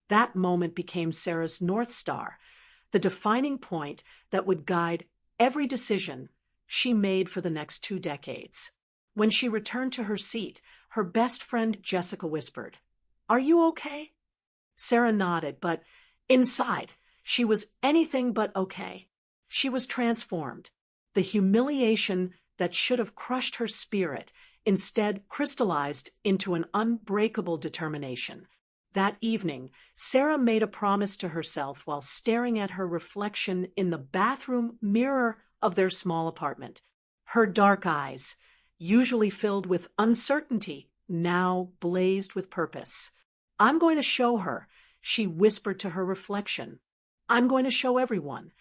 That moment became Sarah's North Star, the defining point that would guide every decision she made for the next 2 decades. When she returned to her seat, her best friend Jessica whispered, "Are you okay?" Sarah nodded, but inside, she was anything but okay. She was transformed. The humiliation that should have crushed her spirit instead crystallized into an unbreakable determination. That evening, Sarah made a promise to herself while staring at her reflection in the bathroom mirror of their small apartment. Her dark eyes, usually filled with uncertainty, now blazed with purpose. "I'm going to show her," she whispered to her reflection. "I'm going to show everyone."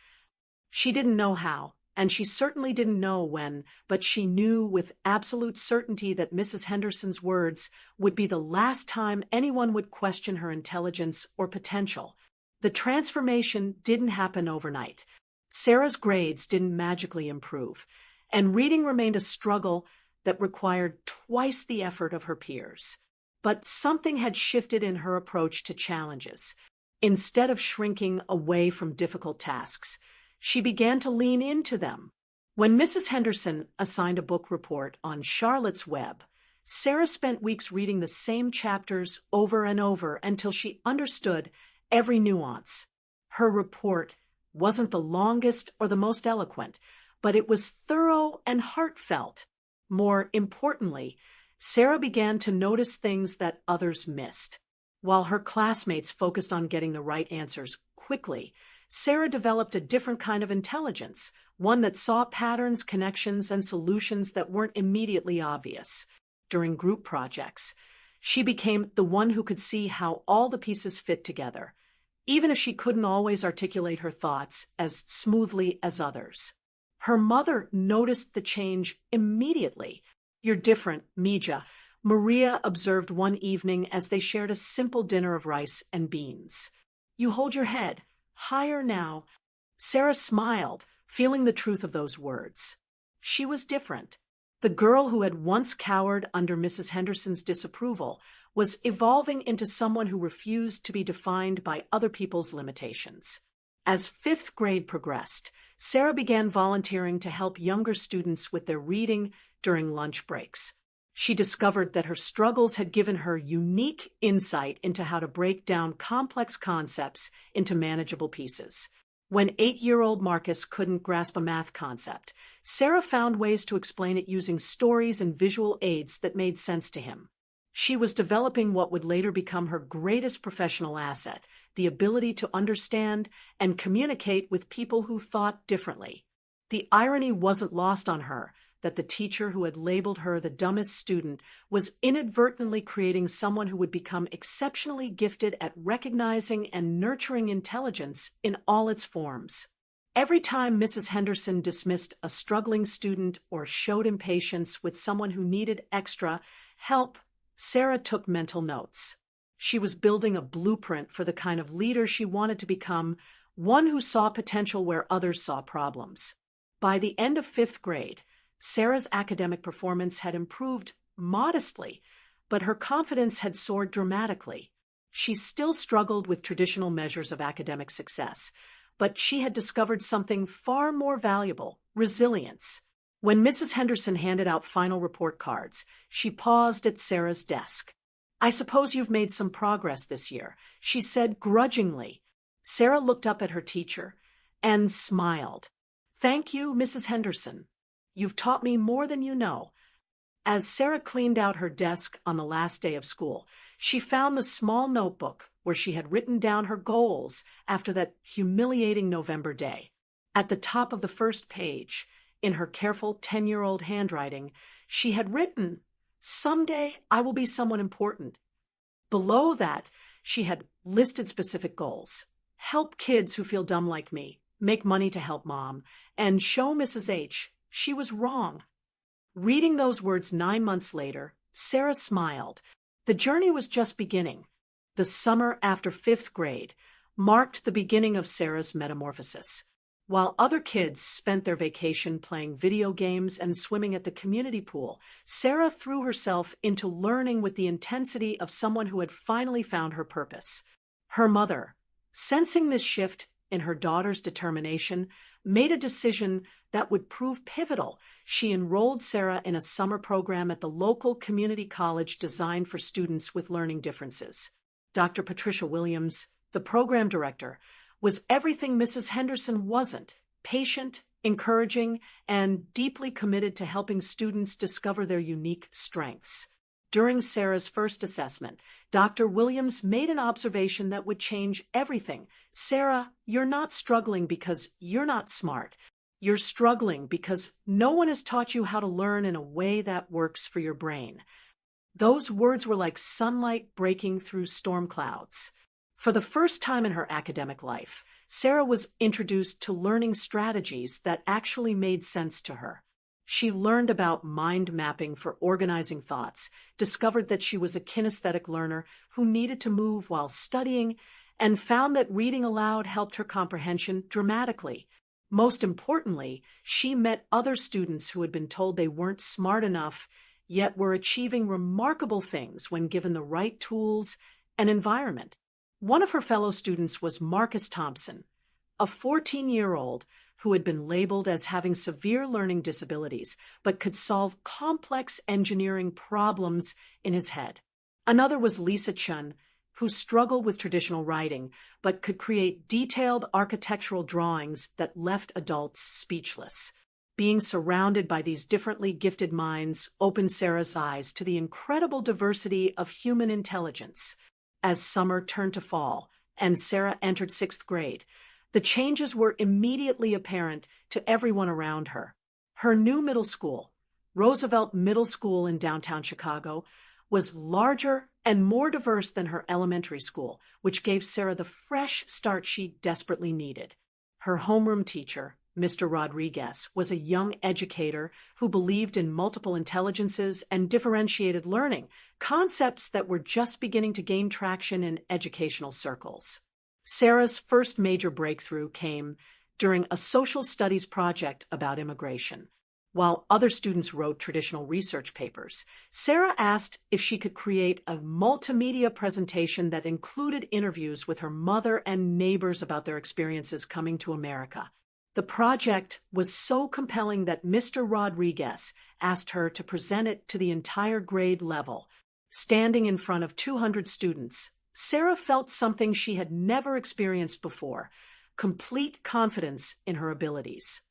She didn't know how, and she certainly didn't know when, but she knew with absolute certainty that Mrs. Henderson's words would be the last time anyone would question her intelligence or potential. The transformation didn't happen overnight. Sarah's grades didn't magically improve, and reading remained a struggle that required twice the effort of her peers. But something had shifted in her approach to challenges. Instead of shrinking away from difficult tasks, she began to lean into them. When Mrs. Henderson assigned a book report on Charlotte's Web, Sarah spent weeks reading the same chapters over and over until she understood every nuance. Her report wasn't the longest or the most eloquent, but it was thorough and heartfelt. More importantly, Sarah began to notice things that others missed. While her classmates focused on getting the right answers quickly, Sarah developed a different kind of intelligence, one that saw patterns, connections, and solutions that weren't immediately obvious. During group projects, she became the one who could see how all the pieces fit together, even if she couldn't always articulate her thoughts as smoothly as others. Her mother noticed the change immediately. "You're different, Mija," Maria observed one evening as they shared a simple dinner of rice and beans. "You hold your head higher now." Sarah smiled, feeling the truth of those words. She was different. The girl who had once cowered under Mrs. Henderson's disapproval was evolving into someone who refused to be defined by other people's limitations. As fifth grade progressed, Sarah began volunteering to help younger students with their reading during lunch breaks. She discovered that her struggles had given her unique insight into how to break down complex concepts into manageable pieces. When 8-year-old Marcus couldn't grasp a math concept, Sarah found ways to explain it using stories and visual aids that made sense to him. She was developing what would later become her greatest professional asset, the ability to understand and communicate with people who thought differently. The irony wasn't lost on her that the teacher who had labeled her the dumbest student was inadvertently creating someone who would become exceptionally gifted at recognizing and nurturing intelligence in all its forms. Every time Mrs. Henderson dismissed a struggling student or showed impatience with someone who needed extra help, Sarah took mental notes. She was building a blueprint for the kind of leader she wanted to become, one who saw potential where others saw problems. By the end of 5th grade, Sarah's academic performance had improved modestly, but her confidence had soared dramatically. She still struggled with traditional measures of academic success, but she had discovered something far more valuable: resilience. When Mrs. Henderson handed out final report cards, she paused at Sarah's desk. "I suppose you've made some progress this year," she said grudgingly. Sarah looked up at her teacher and smiled. "Thank you, Mrs. Henderson. You've taught me more than you know." As Sarah cleaned out her desk on the last day of school, she found the small notebook where she had written down her goals after that humiliating November day. At the top of the first page, in her careful 10-year-old handwriting, she had written, "Someday I will be someone important." Below that, she had listed specific goals: help kids who feel dumb like me, make money to help mom, and show Mrs. H she was wrong. Reading those words 9 months later, Sarah smiled. The journey was just beginning. The summer after 5th grade marked the beginning of Sarah's metamorphosis. While other kids spent their vacation playing video games and swimming at the community pool, Sarah threw herself into learning with the intensity of someone who had finally found her purpose. Her mother, sensing this shift in her daughter's determination, made a decision that would prove pivotal. She enrolled Sarah in a summer program at the local community college designed for students with learning differences. Dr. Patricia Williams, the program director, was everything Mrs. Henderson wasn't: patient, encouraging, and deeply committed to helping students discover their unique strengths. During Sarah's first assessment, Dr. Williams made an observation that would change everything. "Sarah, you're not struggling because you're not smart. You're struggling because no one has taught you how to learn in a way that works for your brain." Those words were like sunlight breaking through storm clouds. For the first time in her academic life, Sarah was introduced to learning strategies that actually made sense to her. She learned about mind mapping for organizing thoughts, discovered that she was a kinesthetic learner who needed to move while studying, and found that reading aloud helped her comprehension dramatically. Most importantly, she met other students who had been told they weren't smart enough, yet were achieving remarkable things when given the right tools and environment. One of her fellow students was Marcus Thompson, a 14-year-old who had been labeled as having severe learning disabilities, but could solve complex engineering problems in his head. Another was Lisa Chun, who struggled with traditional writing, but could create detailed architectural drawings that left adults speechless. Being surrounded by these differently gifted minds opened Sarah's eyes to the incredible diversity of human intelligence. As summer turned to fall and Sarah entered 6th grade, the changes were immediately apparent to everyone around her. Her new middle school, Roosevelt Middle School in downtown Chicago, was larger and more diverse than her elementary school, which gave Sarah the fresh start she desperately needed. Her homeroom teacher, Mr. Rodriguez, was a young educator who believed in multiple intelligences and differentiated learning, concepts that were just beginning to gain traction in educational circles. Sarah's first major breakthrough came during a social studies project about immigration. While other students wrote traditional research papers, Sarah asked if she could create a multimedia presentation that included interviews with her mother and neighbors about their experiences coming to America. The project was so compelling that Mr. Rodriguez asked her to present it to the entire grade level. Standing in front of 200 students, Sarah felt something she had never experienced before: complete confidence in her abilities.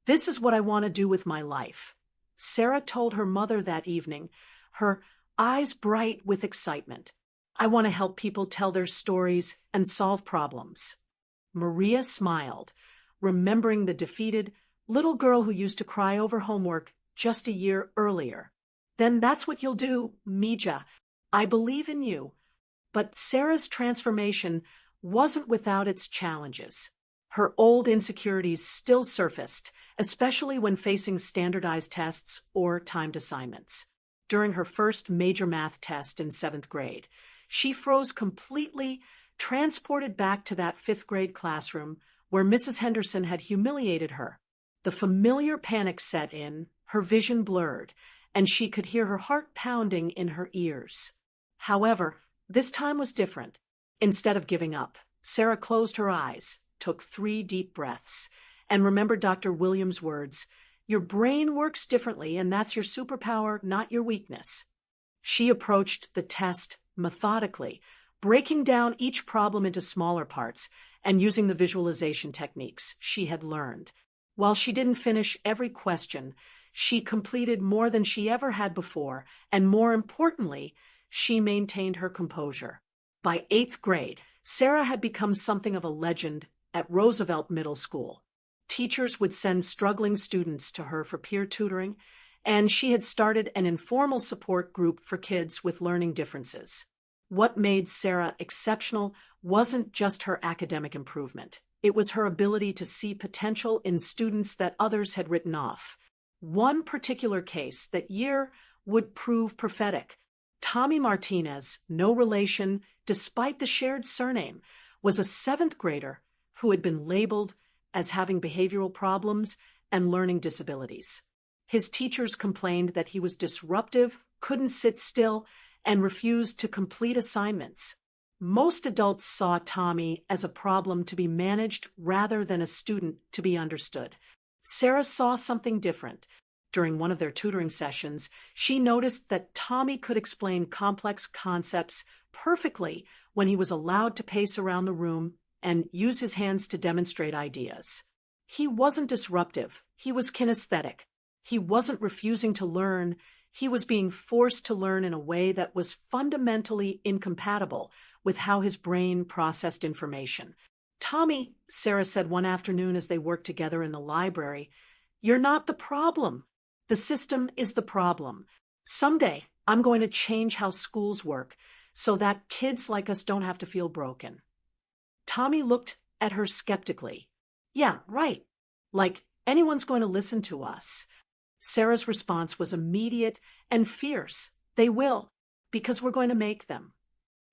"This is what I want to do with my life," Sarah told her mother that evening, her eyes bright with excitement. "I want to help people tell their stories and solve problems." Maria smiled, remembering the defeated little girl who used to cry over homework just a year earlier. "Then that's what you'll do, Mija. I believe in you." But Sarah's transformation wasn't without its challenges. Her old insecurities still surfaced, especially when facing standardized tests or timed assignments. During her first major math test in 7th grade, she froze completely, transported back to that 5th grade classroom where Mrs. Henderson had humiliated her. The familiar panic set in, her vision blurred, and she could hear her heart pounding in her ears. However, this time was different. Instead of giving up, Sarah closed her eyes, took 3 deep breaths, and remembered Dr. Williams' words: "Your brain works differently, and that's your superpower, not your weakness." She approached the test methodically, breaking down each problem into smaller parts and using the visualization techniques she had learned. While she didn't finish every question, she completed more than she ever had before, and more importantly, she maintained her composure. By 8th grade, Sarah had become something of a legend at Roosevelt Middle School. Teachers would send struggling students to her for peer tutoring, and she had started an informal support group for kids with learning differences. What made Sarah exceptional wasn't just her academic improvement. It was her ability to see potential in students that others had written off. One particular case that year would prove prophetic. Tommy Martinez, no relation, despite the shared surname, was a 7th grader who had been labeled as having behavioral problems and learning disabilities. His teachers complained that he was disruptive, couldn't sit still, and refused to complete assignments. Most adults saw Tommy as a problem to be managed rather than a student to be understood. Sarah saw something different. During one of their tutoring sessions, she noticed that Tommy could explain complex concepts perfectly when he was allowed to pace around the room and use his hands to demonstrate ideas. He wasn't disruptive, he was kinesthetic. He wasn't refusing to learn, he was being forced to learn in a way that was fundamentally incompatible with how his brain processed information. Tommy, Sarah said one afternoon as they worked together in the library, you're not the problem. The system is the problem. Someday, I'm going to change how schools work so that kids like us don't have to feel broken. Tommy looked at her skeptically. Yeah, right. Like anyone's going to listen to us. Sarah's response was immediate and fierce. They will, because we're going to make them.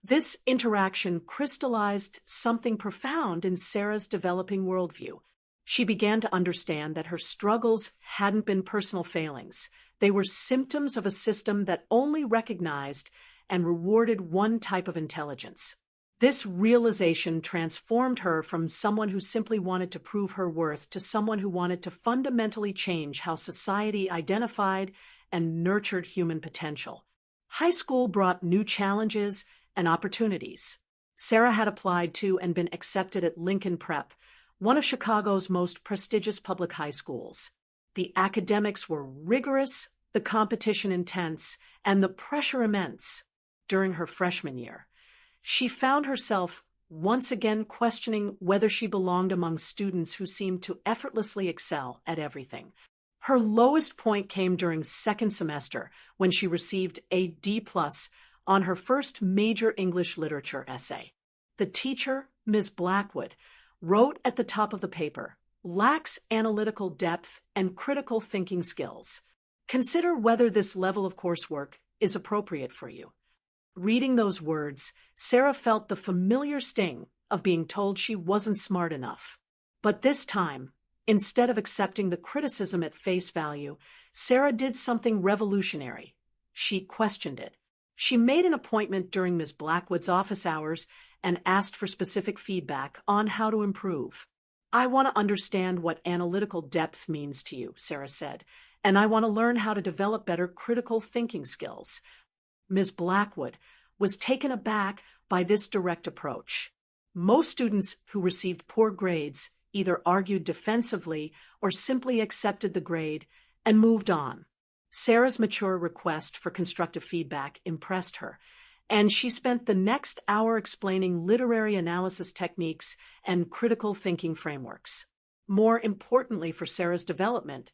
This interaction crystallized something profound in Sarah's developing worldview. She began to understand that her struggles hadn't been personal failings. They were symptoms of a system that only recognized and rewarded one type of intelligence. This realization transformed her from someone who simply wanted to prove her worth to someone who wanted to fundamentally change how society identified and nurtured human potential. High school brought new challenges and opportunities. Sarah had applied to and been accepted at Lincoln Prep, one of Chicago's most prestigious public high schools. The academics were rigorous, the competition intense, and the pressure immense. During her freshman year, she found herself once again questioning whether she belonged among students who seemed to effortlessly excel at everything. Her lowest point came during second semester when she received a D+ on her first major English literature essay. The teacher, Ms. Blackwood, wrote at the top of the paper, lacks analytical depth and critical thinking skills. Consider whether this level of coursework is appropriate for you. Reading those words, Sarah felt the familiar sting of being told she wasn't smart enough. But this time, instead of accepting the criticism at face value, Sarah did something revolutionary. She questioned it. She made an appointment during Ms. Blackwood's office hours and asked for specific feedback on how to improve. I want to understand what analytical depth means to you, Sarah said, and I want to learn how to develop better critical thinking skills. Ms. Blackwood was taken aback by this direct approach. Most students who received poor grades either argued defensively or simply accepted the grade and moved on. Sarah's mature request for constructive feedback impressed her, and she spent the next hour explaining literary analysis techniques and critical thinking frameworks. More importantly for Sarah's development,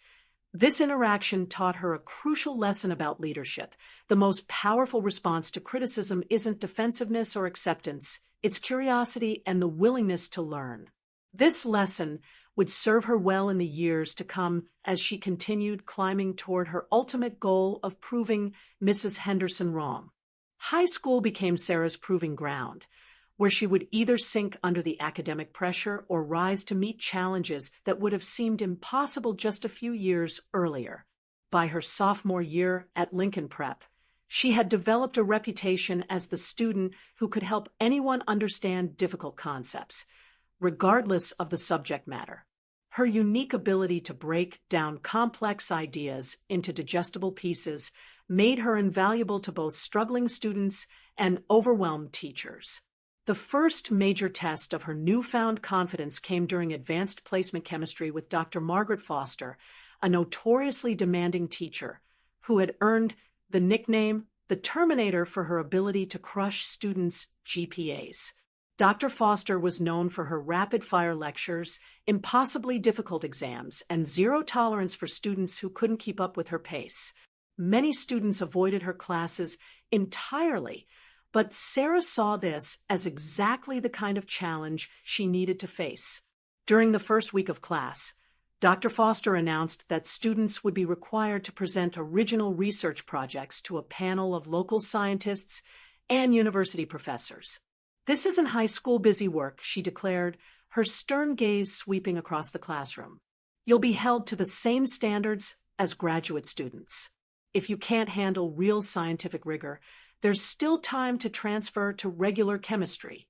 this interaction taught her a crucial lesson about leadership. The most powerful response to criticism isn't defensiveness or acceptance, it's curiosity and the willingness to learn. This lesson would serve her well in the years to come as she continued climbing toward her ultimate goal of proving Mrs. Henderson wrong. High school became Sarah's proving ground, where she would either sink under the academic pressure or rise to meet challenges that would have seemed impossible just a few years earlier. By her sophomore year at Lincoln Prep, she had developed a reputation as the student who could help anyone understand difficult concepts, regardless of the subject matter. Her unique ability to break down complex ideas into digestible pieces made her invaluable to both struggling students and overwhelmed teachers. The first major test of her newfound confidence came during advanced placement chemistry with Dr. Margaret Foster, a notoriously demanding teacher who had earned the nickname the Terminator for her ability to crush students' GPAs. Dr. Foster was known for her rapid-fire lectures, impossibly difficult exams, and zero tolerance for students who couldn't keep up with her pace. Many students avoided her classes entirely, but Sarah saw this as exactly the kind of challenge she needed to face. During the first week of class, Dr. Foster announced that students would be required to present original research projects to a panel of local scientists and university professors. "This isn't high school busy work," she declared, her stern gaze sweeping across the classroom. "You'll be held to the same standards as graduate students. If you can't handle real scientific rigor, There's still time to transfer to regular chemistry.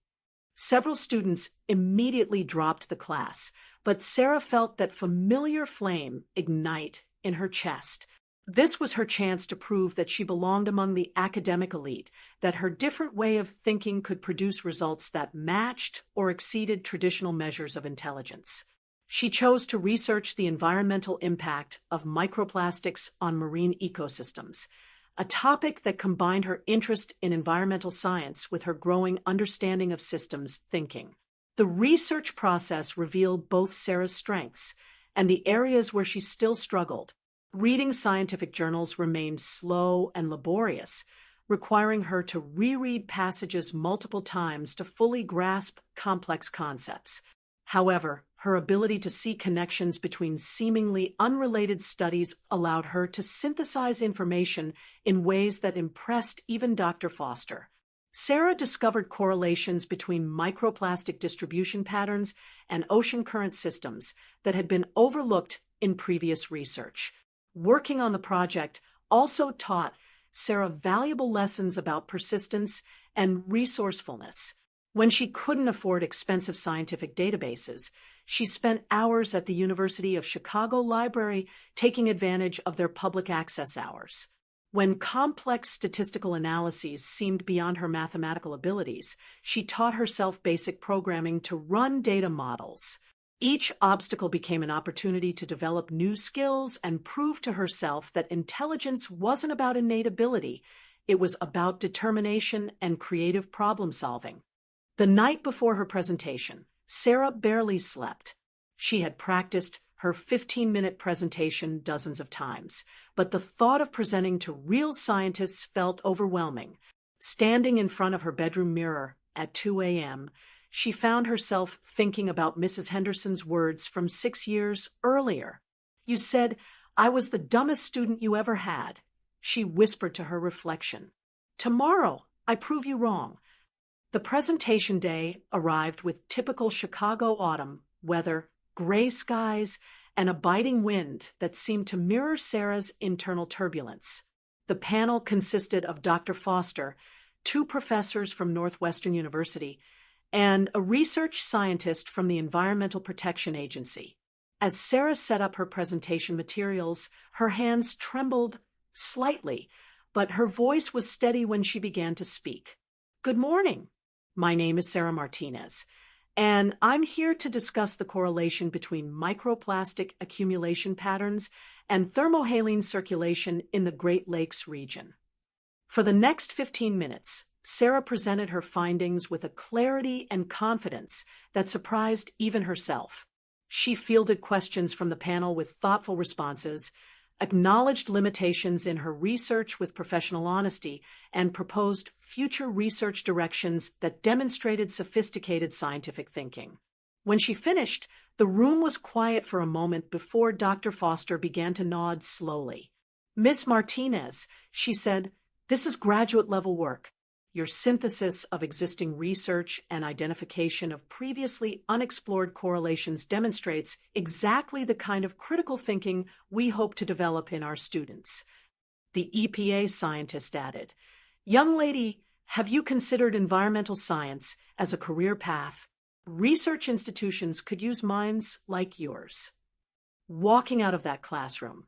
Several students immediately dropped the class, but Sarah felt that familiar flame ignite in her chest. This was her chance to prove that she belonged among the academic elite, that her different way of thinking could produce results that matched or exceeded traditional measures of intelligence. She chose to research the environmental impact of microplastics on marine ecosystems, a topic that combined her interest in environmental science with her growing understanding of systems thinking. The research process revealed both Sarah's strengths and the areas where she still struggled. Reading scientific journals remained slow and laborious, requiring her to reread passages multiple times to fully grasp complex concepts. However, her ability to see connections between seemingly unrelated studies allowed her to synthesize information in ways that impressed even Dr. Foster. Sarah discovered correlations between microplastic distribution patterns and ocean current systems that had been overlooked in previous research. Working on the project also taught Sarah valuable lessons about persistence and resourcefulness. When she couldn't afford expensive scientific databases, she spent hours at the University of Chicago Library taking advantage of their public access hours. When complex statistical analyses seemed beyond her mathematical abilities, she taught herself basic programming to run data models. Each obstacle became an opportunity to develop new skills and prove to herself that intelligence wasn't about innate ability, it was about determination and creative problem solving. The night before her presentation, Sarah barely slept. She had practiced her 15-minute presentation dozens of times, but the thought of presenting to real scientists felt overwhelming. Standing in front of her bedroom mirror at 2 a.m., she found herself thinking about Mrs. Henderson's words from 6 years earlier. "You said I was the dumbest student you ever had," she whispered to her reflection. "Tomorrow, I prove you wrong." The presentation day arrived with typical Chicago autumn weather, gray skies, and a biting wind that seemed to mirror Sarah's internal turbulence. The panel consisted of Dr. Foster, 2 professors from Northwestern University, and a research scientist from the Environmental Protection Agency. As Sarah set up her presentation materials, her hands trembled slightly, but her voice was steady when she began to speak. "Good morning. My name is Sarah Martinez, and I'm here to discuss the correlation between microplastic accumulation patterns and thermohaline circulation in the Great Lakes region." For the next 15 minutes, Sarah presented her findings with a clarity and confidence that surprised even herself. She fielded questions from the panel with thoughtful responses, acknowledged limitations in her research with professional honesty, and proposed future research directions that demonstrated sophisticated scientific thinking. When she finished, the room was quiet for a moment before Dr. Foster began to nod slowly. "Miss Martinez," she said, "this is graduate-level work. Your synthesis of existing research and identification of previously unexplored correlations demonstrates exactly the kind of critical thinking we hope to develop in our students." The EPA scientist added, "Young lady, have you considered environmental science as a career path? Research institutions could use minds like yours." Walking out of that classroom,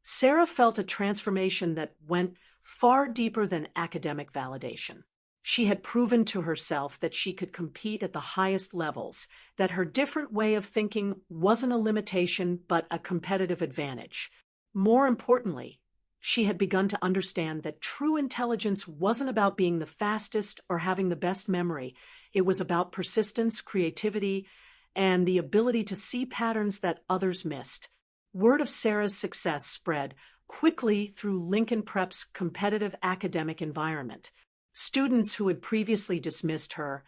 Sarah felt a transformation that went far deeper than academic validation. She had proven to herself that she could compete at the highest levels, that her different way of thinking wasn't a limitation but a competitive advantage. More importantly, she had begun to understand that true intelligence wasn't about being the fastest or having the best memory. It was about persistence, creativity, and the ability to see patterns that others missed. Word of Sarah's success spread quickly through Lincoln Prep's competitive academic environment. Students who had previously dismissed her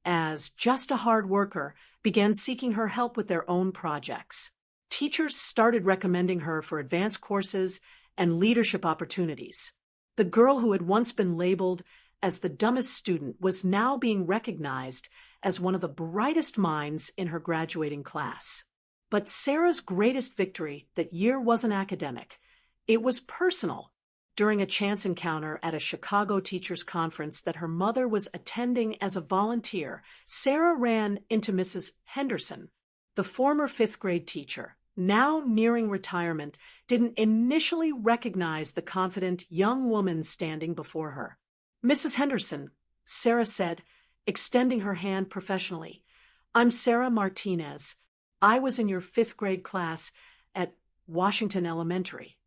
as just a hard worker began seeking her help with their own projects. Teachers started recommending her for advanced courses and leadership opportunities. The girl who had once been labeled as the dumbest student was now being recognized as one of the brightest minds in her graduating class. But Sarah's greatest victory that year wasn't academic. It was personal. during a chance encounter at a Chicago teachers' conference that her mother was attending as a volunteer, Sarah ran into Mrs. Henderson. The former fifth-grade teacher, now nearing retirement, didn't initially recognize the confident young woman standing before her. "Mrs. Henderson," Sarah said, extending her hand professionally, "I'm Sarah Martinez. I was in your fifth-grade class at Washington Elementary."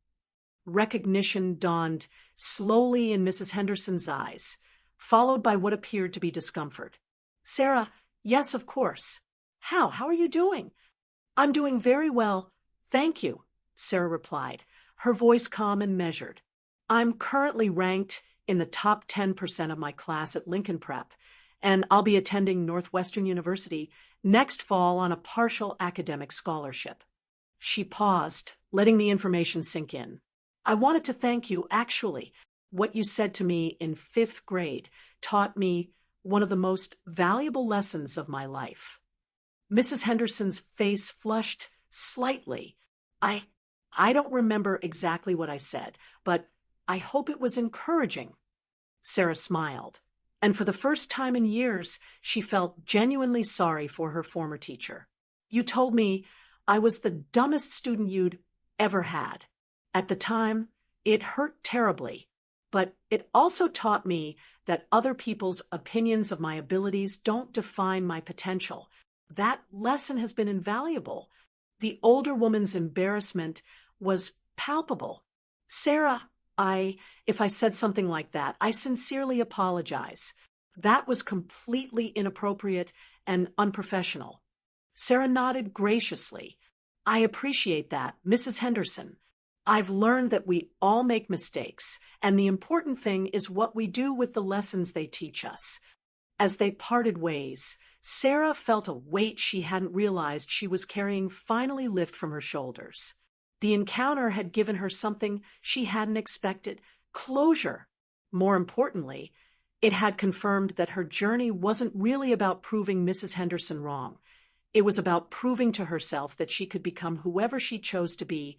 Recognition dawned slowly in Mrs. Henderson's eyes, followed by what appeared to be discomfort. "Sarah, yes, of course. How are you doing?" "I'm doing very well, thank you," Sarah replied, her voice calm and measured. "I'm currently ranked in the top 10% of my class at Lincoln Prep, and I'll be attending Northwestern University next fall on a partial academic scholarship." She paused, letting the information sink in. "I wanted to thank you, actually. What you said to me in fifth grade taught me one of the most valuable lessons of my life." Mrs. Henderson's face flushed slightly. I don't remember exactly what I said, but I hope it was encouraging." Sarah smiled, and for the first time in years, she felt genuinely sorry for her former teacher. "You told me I was the dumbest student you'd ever had. At the time, it hurt terribly, but it also taught me that other people's opinions of my abilities don't define my potential. That lesson has been invaluable." The older woman's embarrassment was palpable. "Sarah, if I said something like that, I sincerely apologize. That was completely inappropriate and unprofessional." Sarah nodded graciously. "I appreciate that, Mrs. Henderson. I've learned that we all make mistakes, and the important thing is what we do with the lessons they teach us." As they parted ways, Sarah felt a weight she hadn't realized she was carrying finally lift from her shoulders. The encounter had given her something she hadn't expected: closure. More importantly, it had confirmed that her journey wasn't really about proving Mrs. Henderson wrong. It was about proving to herself that she could become whoever she chose to be,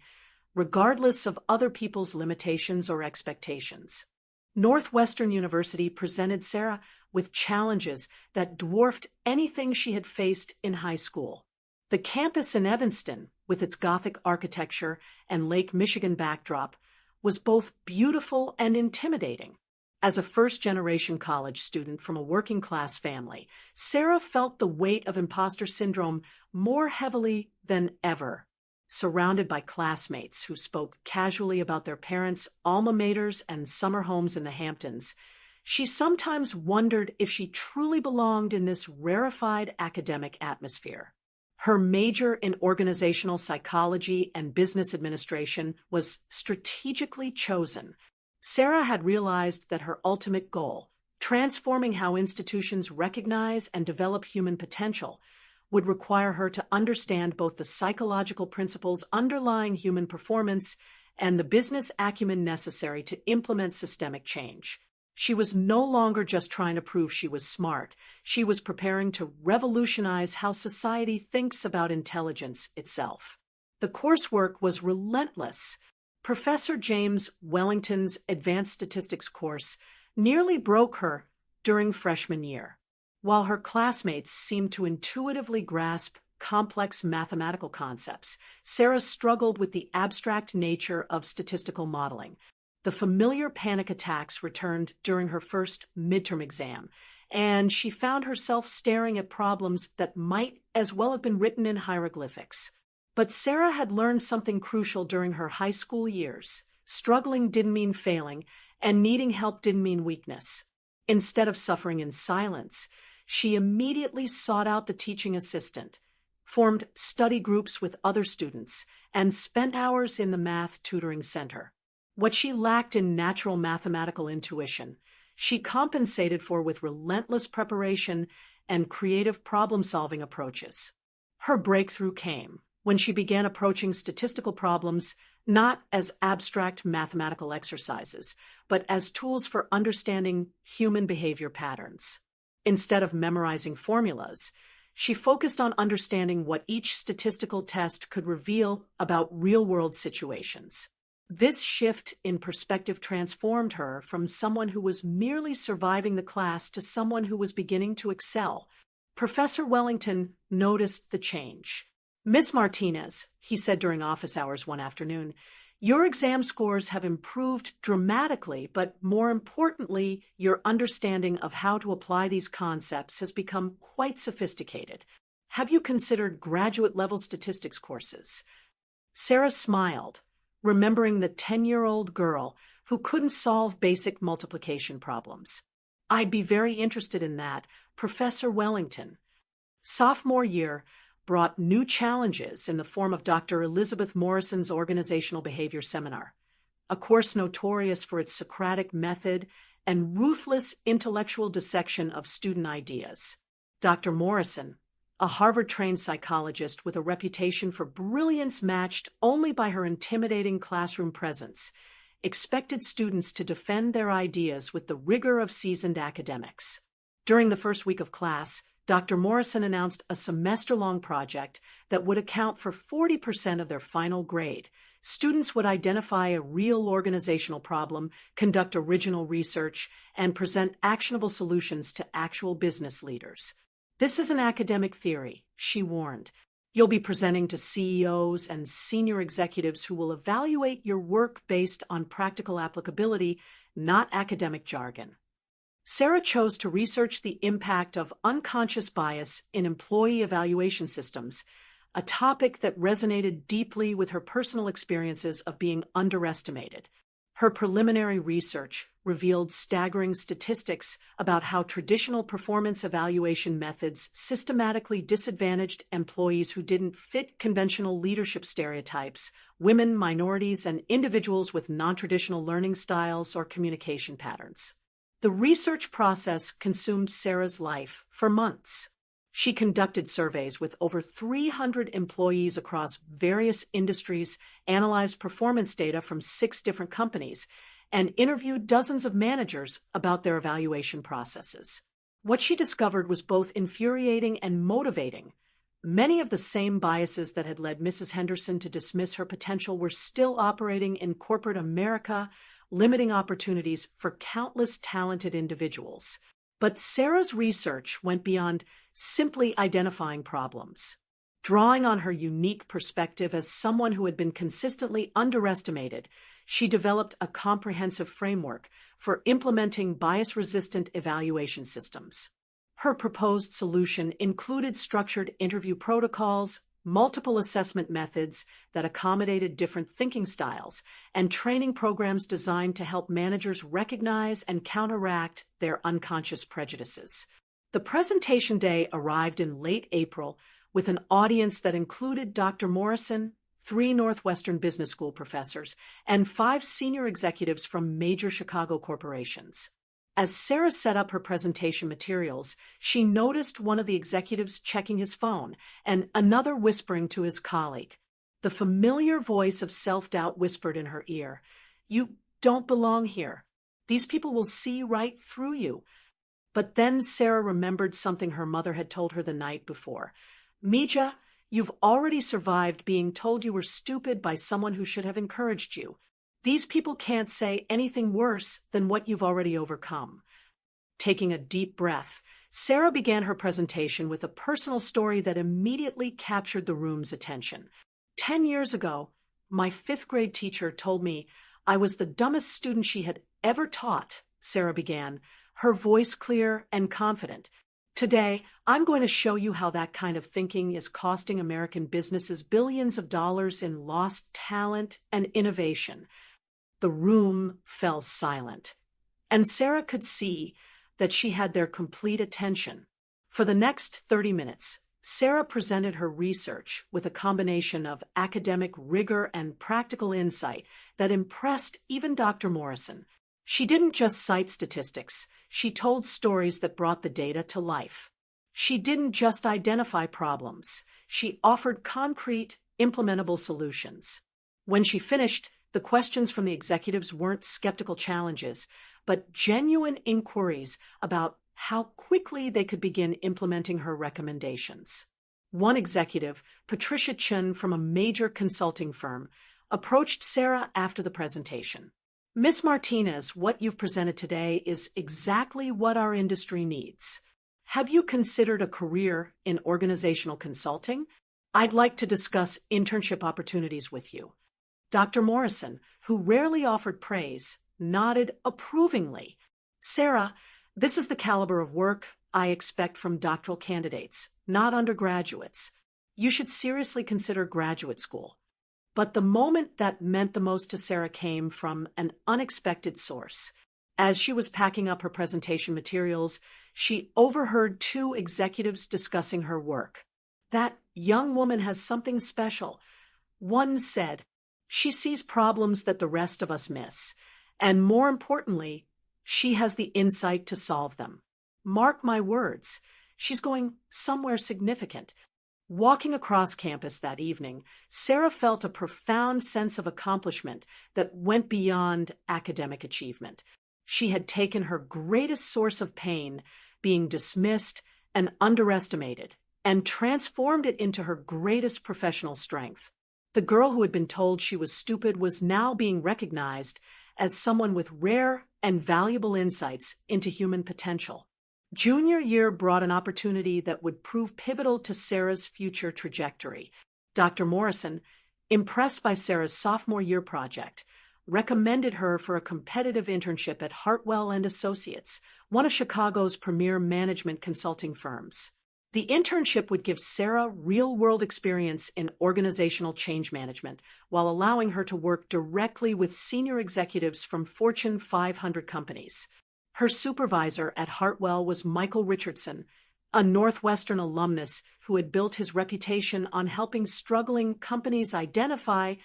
regardless of other people's limitations or expectations. Northwestern University presented Sarah with challenges that dwarfed anything she had faced in high school. The campus in Evanston, with its Gothic architecture and Lake Michigan backdrop, was both beautiful and intimidating. As a first-generation college student from a working-class family, Sarah felt the weight of imposter syndrome more heavily than ever. Surrounded by classmates who spoke casually about their parents' alma maters and summer homes in the Hamptons, she sometimes wondered if she truly belonged in this rarefied academic atmosphere. Her major in organizational psychology and business administration was strategically chosen. Sarah had realized that her ultimate goal, transforming how institutions recognize and develop human potential, would require her to understand both the psychological principles underlying human performance and the business acumen necessary to implement systemic change. She was no longer just trying to prove she was smart. She was preparing to revolutionize how society thinks about intelligence itself. The coursework was relentless. Professor James Wellington's Advanced Statistics course nearly broke her during freshman year. While her classmates seemed to intuitively grasp complex mathematical concepts, Sarah struggled with the abstract nature of statistical modeling. The familiar panic attacks returned during her first midterm exam, and she found herself staring at problems that might as well have been written in hieroglyphics. But Sarah had learned something crucial during her high school years. Struggling didn't mean failing, and needing help didn't mean weakness. Instead of suffering in silence, she immediately sought out the teaching assistant, formed study groups with other students, and spent hours in the math tutoring center. What she lacked in natural mathematical intuition, she compensated for with relentless preparation and creative problem-solving approaches. Her breakthrough came when she began approaching statistical problems not as abstract mathematical exercises, but as tools for understanding human behavior patterns. Instead of memorizing formulas, she focused on understanding what each statistical test could reveal about real-world situations. This shift in perspective transformed her from someone who was merely surviving the class to someone who was beginning to excel. Professor Wellington noticed the change. "Miss Martinez," he said during office hours one afternoon, "your exam scores have improved dramatically, but more importantly, your understanding of how to apply these concepts has become quite sophisticated. Have you considered graduate-level statistics courses?" Sarah smiled, remembering the 10-year-old girl who couldn't solve basic multiplication problems. "I'd be very interested in that, Professor Wellington." Sophomore year brought new challenges in the form of Dr. Elizabeth Morrison's Organizational Behavior Seminar, a course notorious for its Socratic method and ruthless intellectual dissection of student ideas. Dr. Morrison, a Harvard-trained psychologist with a reputation for brilliance matched only by her intimidating classroom presence, expected students to defend their ideas with the rigor of seasoned academics. During the first week of class, Dr. Morrison announced a semester-long project that would account for 40% of their final grade. Students would identify a real organizational problem, conduct original research, and present actionable solutions to actual business leaders. "This is an academic theory," she warned. "You'll be presenting to CEOs and senior executives who will evaluate your work based on practical applicability, not academic jargon." Sarah chose to research the impact of unconscious bias in employee evaluation systems, a topic that resonated deeply with her personal experiences of being underestimated. Her preliminary research revealed staggering statistics about how traditional performance evaluation methods systematically disadvantaged employees who didn't fit conventional leadership stereotypes, women, minorities, and individuals with non-traditional learning styles or communication patterns. The research process consumed Sarah's life for months. She conducted surveys with over 300 employees across various industries, analyzed performance data from 6 different companies, and interviewed dozens of managers about their evaluation processes. What she discovered was both infuriating and motivating. Many of the same biases that had led Mrs. Henderson to dismiss her potential were still operating in corporate America, limiting opportunities for countless talented individuals. But Sarah's research went beyond simply identifying problems. Drawing on her unique perspective as someone who had been consistently underestimated, she developed a comprehensive framework for implementing bias-resistant evaluation systems. Her proposed solution included structured interview protocols, multiple assessment methods that accommodated different thinking styles, and training programs designed to help managers recognize and counteract their unconscious prejudices. The presentation day arrived in late April with an audience that included Dr. Morrison, 3 Northwestern Business School professors, and 5 senior executives from major Chicago corporations. As Sarah set up her presentation materials, she noticed one of the executives checking his phone and another whispering to his colleague. The familiar voice of self-doubt whispered in her ear, "You don't belong here. These people will see right through you." But then Sarah remembered something her mother had told her the night before. "Mija, you've already survived being told you were stupid by someone who should have encouraged you. These people can't say anything worse than what you've already overcome." Taking a deep breath, Sarah began her presentation with a personal story that immediately captured the room's attention. 10 years ago, my 5th grade teacher told me I was the dumbest student she had ever taught, Sarah began, her voice clear and confident. "Today, I'm going to show you how that kind of thinking is costing American businesses billions of dollars in lost talent and innovation." The room fell silent, and Sarah could see that she had their complete attention. For the next 30 minutes, Sarah presented her research with a combination of academic rigor and practical insight that impressed even Dr. Morrison. She didn't just cite statistics, she told stories that brought the data to life. She didn't just identify problems, she offered concrete, implementable solutions. When she finished, the questions from the executives weren't skeptical challenges, but genuine inquiries about how quickly they could begin implementing her recommendations. One executive, Patricia Chun from a major consulting firm, approached Sarah after the presentation. "Miss Martinez, what you've presented today is exactly what our industry needs. Have you considered a career in organizational consulting? I'd like to discuss internship opportunities with you." Dr. Morrison, who rarely offered praise, nodded approvingly. "Sarah, this is the caliber of work I expect from doctoral candidates, not undergraduates. You should seriously consider graduate school." But the moment that meant the most to Sarah came from an unexpected source. As she was packing up her presentation materials, she overheard two executives discussing her work. "That young woman has something special." One said, "She sees problems that the rest of us miss, and more importantly, she has the insight to solve them. Mark my words, she's going somewhere significant." Walking across campus that evening, Sarah felt a profound sense of accomplishment that went beyond academic achievement. She had taken her greatest source of pain, being dismissed and underestimated, and transformed it into her greatest professional strength. The girl who had been told she was stupid was now being recognized as someone with rare and valuable insights into human potential. Junior year brought an opportunity that would prove pivotal to Sarah's future trajectory. Dr. Morrison, impressed by Sarah's sophomore year project, recommended her for a competitive internship at Hartwell and Associates, one of Chicago's premier management consulting firms. The internship would give Sarah real-world experience in organizational change management, while allowing her to work directly with senior executives from Fortune 500 companies. Her supervisor at Hartwell was Michael Richardson, a Northwestern alumnus who had built his reputation on helping struggling companies identify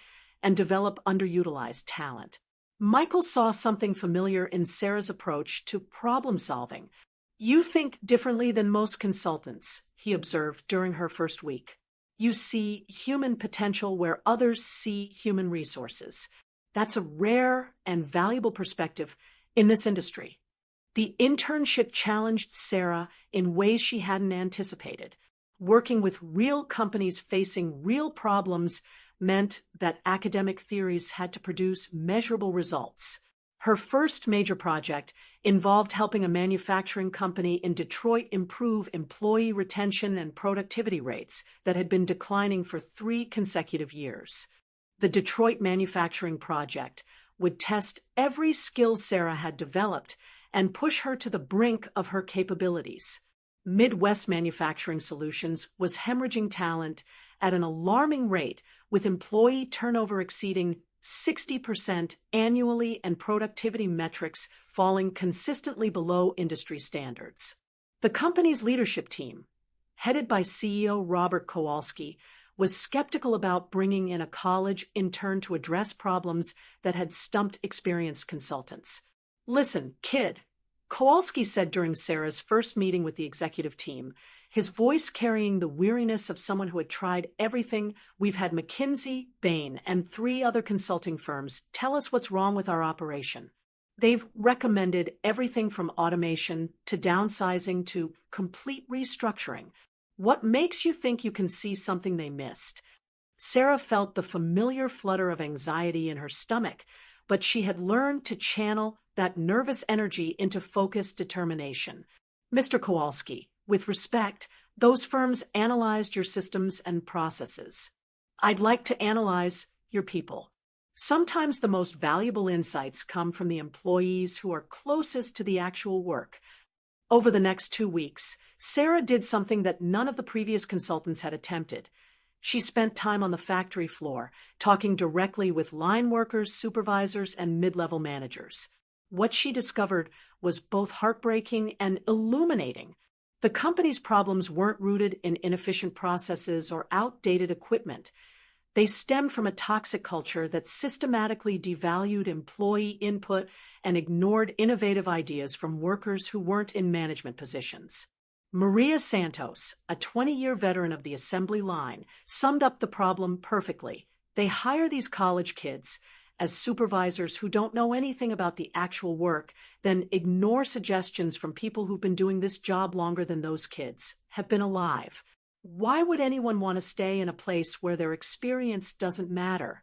and develop underutilized talent. Michael saw something familiar in Sarah's approach to problem solving. "You think differently than most consultants," he observed during her first week. "You see human potential where others see human resources. That's a rare and valuable perspective in this industry." The internship challenged Sarah in ways she hadn't anticipated. Working with real companies facing real problems meant that academic theories had to produce measurable results. Her first major project involved helping a manufacturing company in Detroit improve employee retention and productivity rates that had been declining for 3 consecutive years. The Detroit Manufacturing Project would test every skill Sarah had developed and push her to the brink of her capabilities. Midwest Manufacturing Solutions was hemorrhaging talent at an alarming rate, with employee turnover exceeding 60% annually and productivity metrics falling consistently below industry standards. The company's leadership team, headed by CEO Robert Kowalski, was skeptical about bringing in a college intern to address problems that had stumped experienced consultants. "Listen, kid," Kowalski said during Sarah's first meeting with the executive team, his voice carrying the weariness of someone who had tried everything. "We've had McKinsey, Bain, and 3 other consulting firms tell us what's wrong with our operation. They've recommended everything from automation to downsizing to complete restructuring. What makes you think you can see something they missed?" Sarah felt the familiar flutter of anxiety in her stomach, but she had learned to channel that nervous energy into focused determination. "Mr. Kowalski, with respect, those firms analyzed your systems and processes. I'd like to analyze your people. Sometimes the most valuable insights come from the employees who are closest to the actual work." Over the next 2 weeks, Sarah did something that none of the previous consultants had attempted. She spent time on the factory floor, talking directly with line workers, supervisors, and mid-level managers. What she discovered was both heartbreaking and illuminating. The company's problems weren't rooted in inefficient processes or outdated equipment. They stemmed from a toxic culture that systematically devalued employee input and ignored innovative ideas from workers who weren't in management positions. Maria Santos, a 20-year veteran of the assembly line, summed up the problem perfectly. They hire these college kids as supervisors who don't know anything about the actual work, then ignore suggestions from people who've been doing this job longer than those kids have been alive. Why would anyone want to stay in a place where their experience doesn't matter?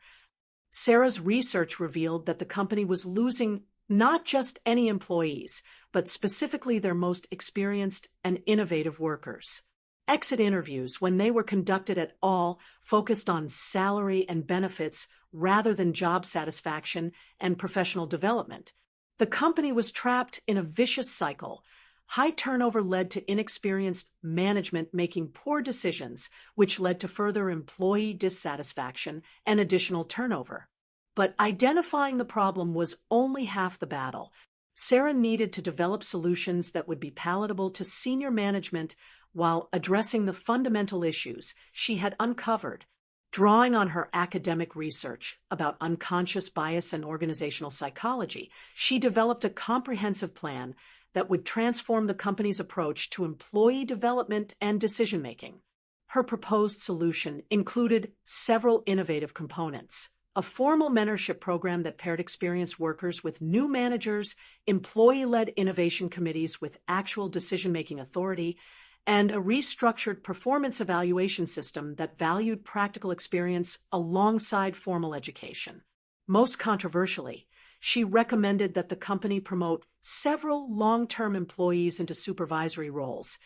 Sarah's research revealed that the company was losing not just any employees, but specifically their most experienced and innovative workers. Exit interviews, when they were conducted at all, focused on salary and benefits rather than job satisfaction and professional development. The company was trapped in a vicious cycle. High turnover led to inexperienced management making poor decisions, which led to further employee dissatisfaction and additional turnover. But identifying the problem was only half the battle. Sarah needed to develop solutions that would be palatable to senior management while addressing the fundamental issues she had uncovered. Drawing on her academic research about unconscious bias and organizational psychology, she developed a comprehensive plan that would transform the company's approach to employee development and decision-making. Her proposed solution included several innovative components: a formal mentorship program that paired experienced workers with new managers, employee-led innovation committees with actual decision-making authority, and a restructured performance evaluation system that valued practical experience alongside formal education. Most controversially, she recommended that the company promote several long-term employees into supervisory roles,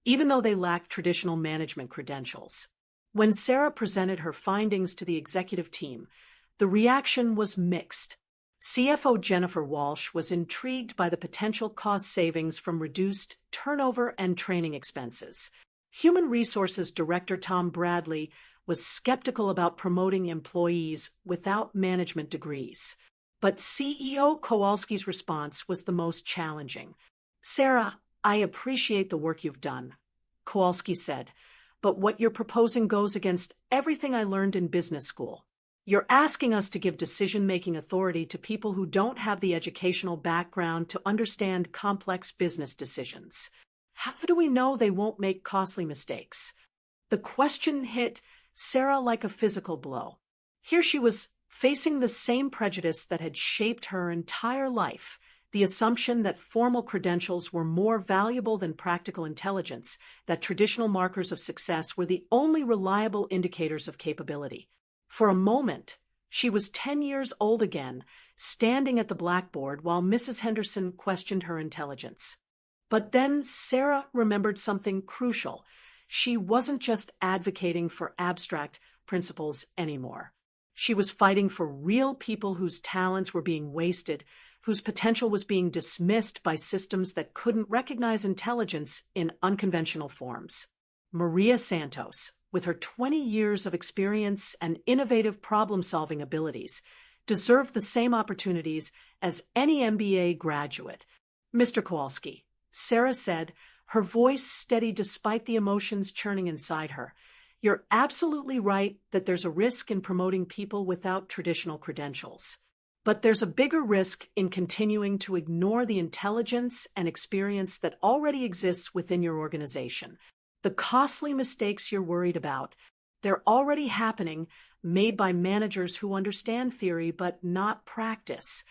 even though they lacked traditional management credentials. When Sarah presented her findings to the executive team, the reaction was mixed. CFO Jennifer Walsh was intrigued by the potential cost savings from reduced turnover and training expenses. Human Resources Director Tom Bradley was skeptical about promoting employees without management degrees. But CEO Kowalski's response was the most challenging. "Sarah, I appreciate the work you've done," Kowalski said, "but what you're proposing goes against everything I learned in business school. You're asking us to give decision-making authority to people who don't have the educational background to understand complex business decisions. How do we know they won't make costly mistakes?" The question hit Sarah like a physical blow. Here she was facing the same prejudice that had shaped her entire life, the assumption that formal credentials were more valuable than practical intelligence, that traditional markers of success were the only reliable indicators of capability. For a moment, she was 10 years old again, standing at the blackboard while Mrs. Henderson questioned her intelligence. But then Sarah remembered something crucial. She wasn't just advocating for abstract principles anymore. She was fighting for real people whose talents were being wasted, whose potential was being dismissed by systems that couldn't recognize intelligence in unconventional forms. Maria Santos, with her 20 years of experience and innovative problem-solving abilities, deserved the same opportunities as any MBA graduate. "Mr. Kowalski," Sarah said, her voice steady despite the emotions churning inside her, "you're absolutely right that there's a risk in promoting people without traditional credentials. But there's a bigger risk in continuing to ignore the intelligence and experience that already exists within your organization. The costly mistakes you're worried about, they're already happening, made by managers who understand theory but not practice."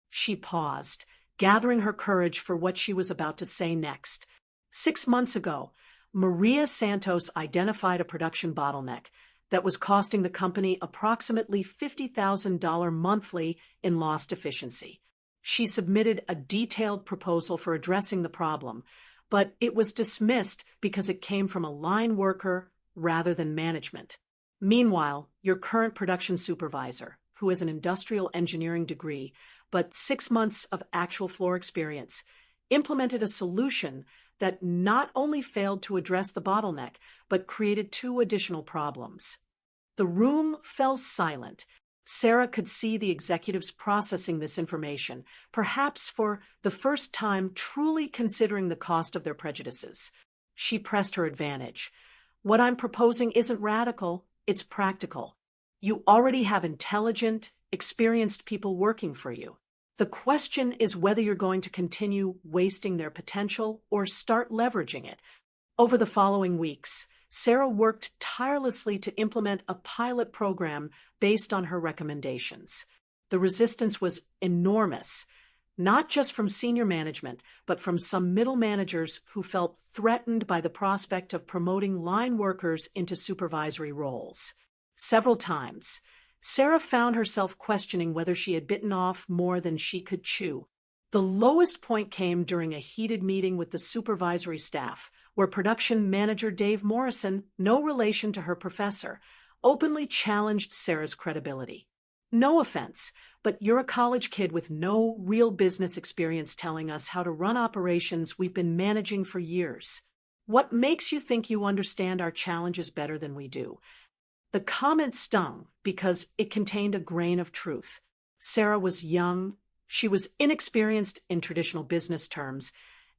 She paused, gathering her courage for what she was about to say next. 6 months ago, Maria Santos identified a production bottleneck that was costing the company approximately $50,000 monthly in lost efficiency. She submitted a detailed proposal for addressing the problem, but it was dismissed because it came from a line worker rather than management. Meanwhile, your current production supervisor, who has an industrial engineering degree but 6 months of actual floor experience, implemented a solution that not only failed to address the bottleneck, but created 2 additional problems. The room fell silent. Sarah could see the executives processing this information, perhaps for the first time truly considering the cost of their prejudices. She pressed her advantage. "What I'm proposing isn't radical, it's practical. You already have intelligent, experienced people working for you. The question is whether you're going to continue wasting their potential or start leveraging it." Over the following weeks, Sarah worked tirelessly to implement a pilot program based on her recommendations. The resistance was enormous, not just from senior management, but from some middle managers who felt threatened by the prospect of promoting line workers into supervisory roles. Several times, Sarah found herself questioning whether she had bitten off more than she could chew. The lowest point came during a heated meeting with the supervisory staff, where production manager Dave Morrison, no relation to her professor, openly challenged Sarah's credibility. "No offense, but you're a college kid with no real business experience telling us how to run operations we've been managing for years. What makes you think you understand our challenges better than we do?" The comment stung because it contained a grain of truth. Sarah was young, she was inexperienced in traditional business terms,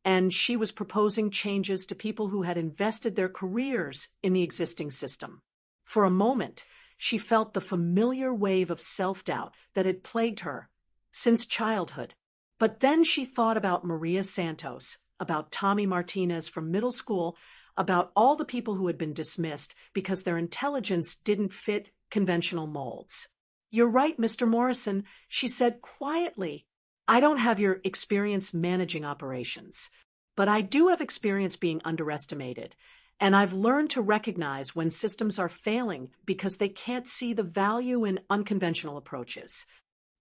and she was proposing changes to people who had invested their careers in the existing system. For a moment, she felt the familiar wave of self-doubt that had plagued her since childhood. But then she thought about Maria Santos, about Tommy Martinez from middle school, about all the people who had been dismissed because their intelligence didn't fit conventional molds. "You're right, Mr. Morrison," she said quietly. "I don't have your experience managing operations, but I do have experience being underestimated, and I've learned to recognize when systems are failing because they can't see the value in unconventional approaches."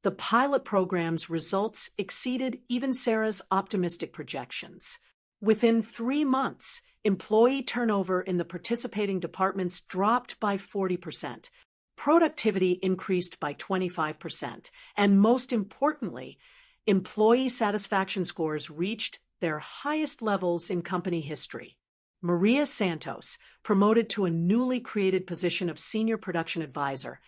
The pilot program's results exceeded even Sarah's optimistic projections. Within 3 months, employee turnover in the participating departments dropped by 40%. Productivity increased by 25%, and most importantly, employee satisfaction scores reached their highest levels in company history. Maria Santos, promoted to a newly created position of Senior Production Advisor,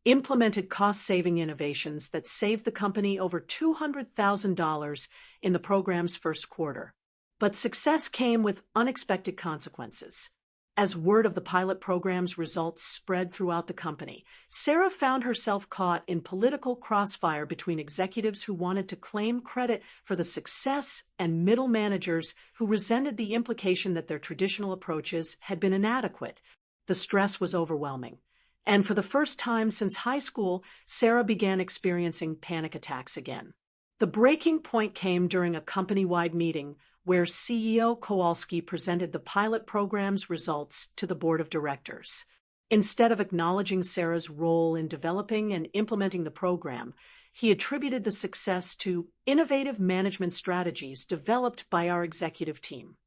implemented cost-saving innovations that saved the company over $200,000 in the program's first quarter. But success came with unexpected consequences. As word of the pilot program's results spread throughout the company, Sarah found herself caught in political crossfire between executives who wanted to claim credit for the success and middle managers who resented the implication that their traditional approaches had been inadequate. The stress was overwhelming. And for the first time since high school, Sarah began experiencing panic attacks again. The breaking point came during a company-wide meeting where CEO Kowalski presented the pilot program's results to the board of directors. Instead of acknowledging Sarah's role in developing and implementing the program, he attributed the success to innovative management strategies developed by our executive team.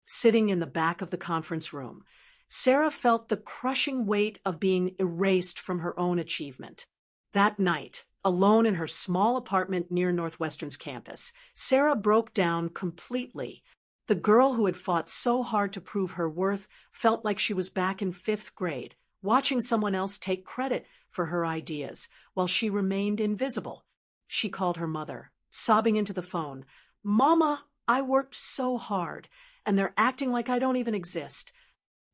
Sitting in the back of the conference room, Sarah felt the crushing weight of being erased from her own achievement. That night, alone in her small apartment near Northwestern's campus, Sarah broke down completely. The girl who had fought so hard to prove her worth felt like she was back in 5th grade, watching someone else take credit for her ideas while she remained invisible. She called her mother, sobbing into the phone, "Mama, I worked so hard, and they're acting like I don't even exist."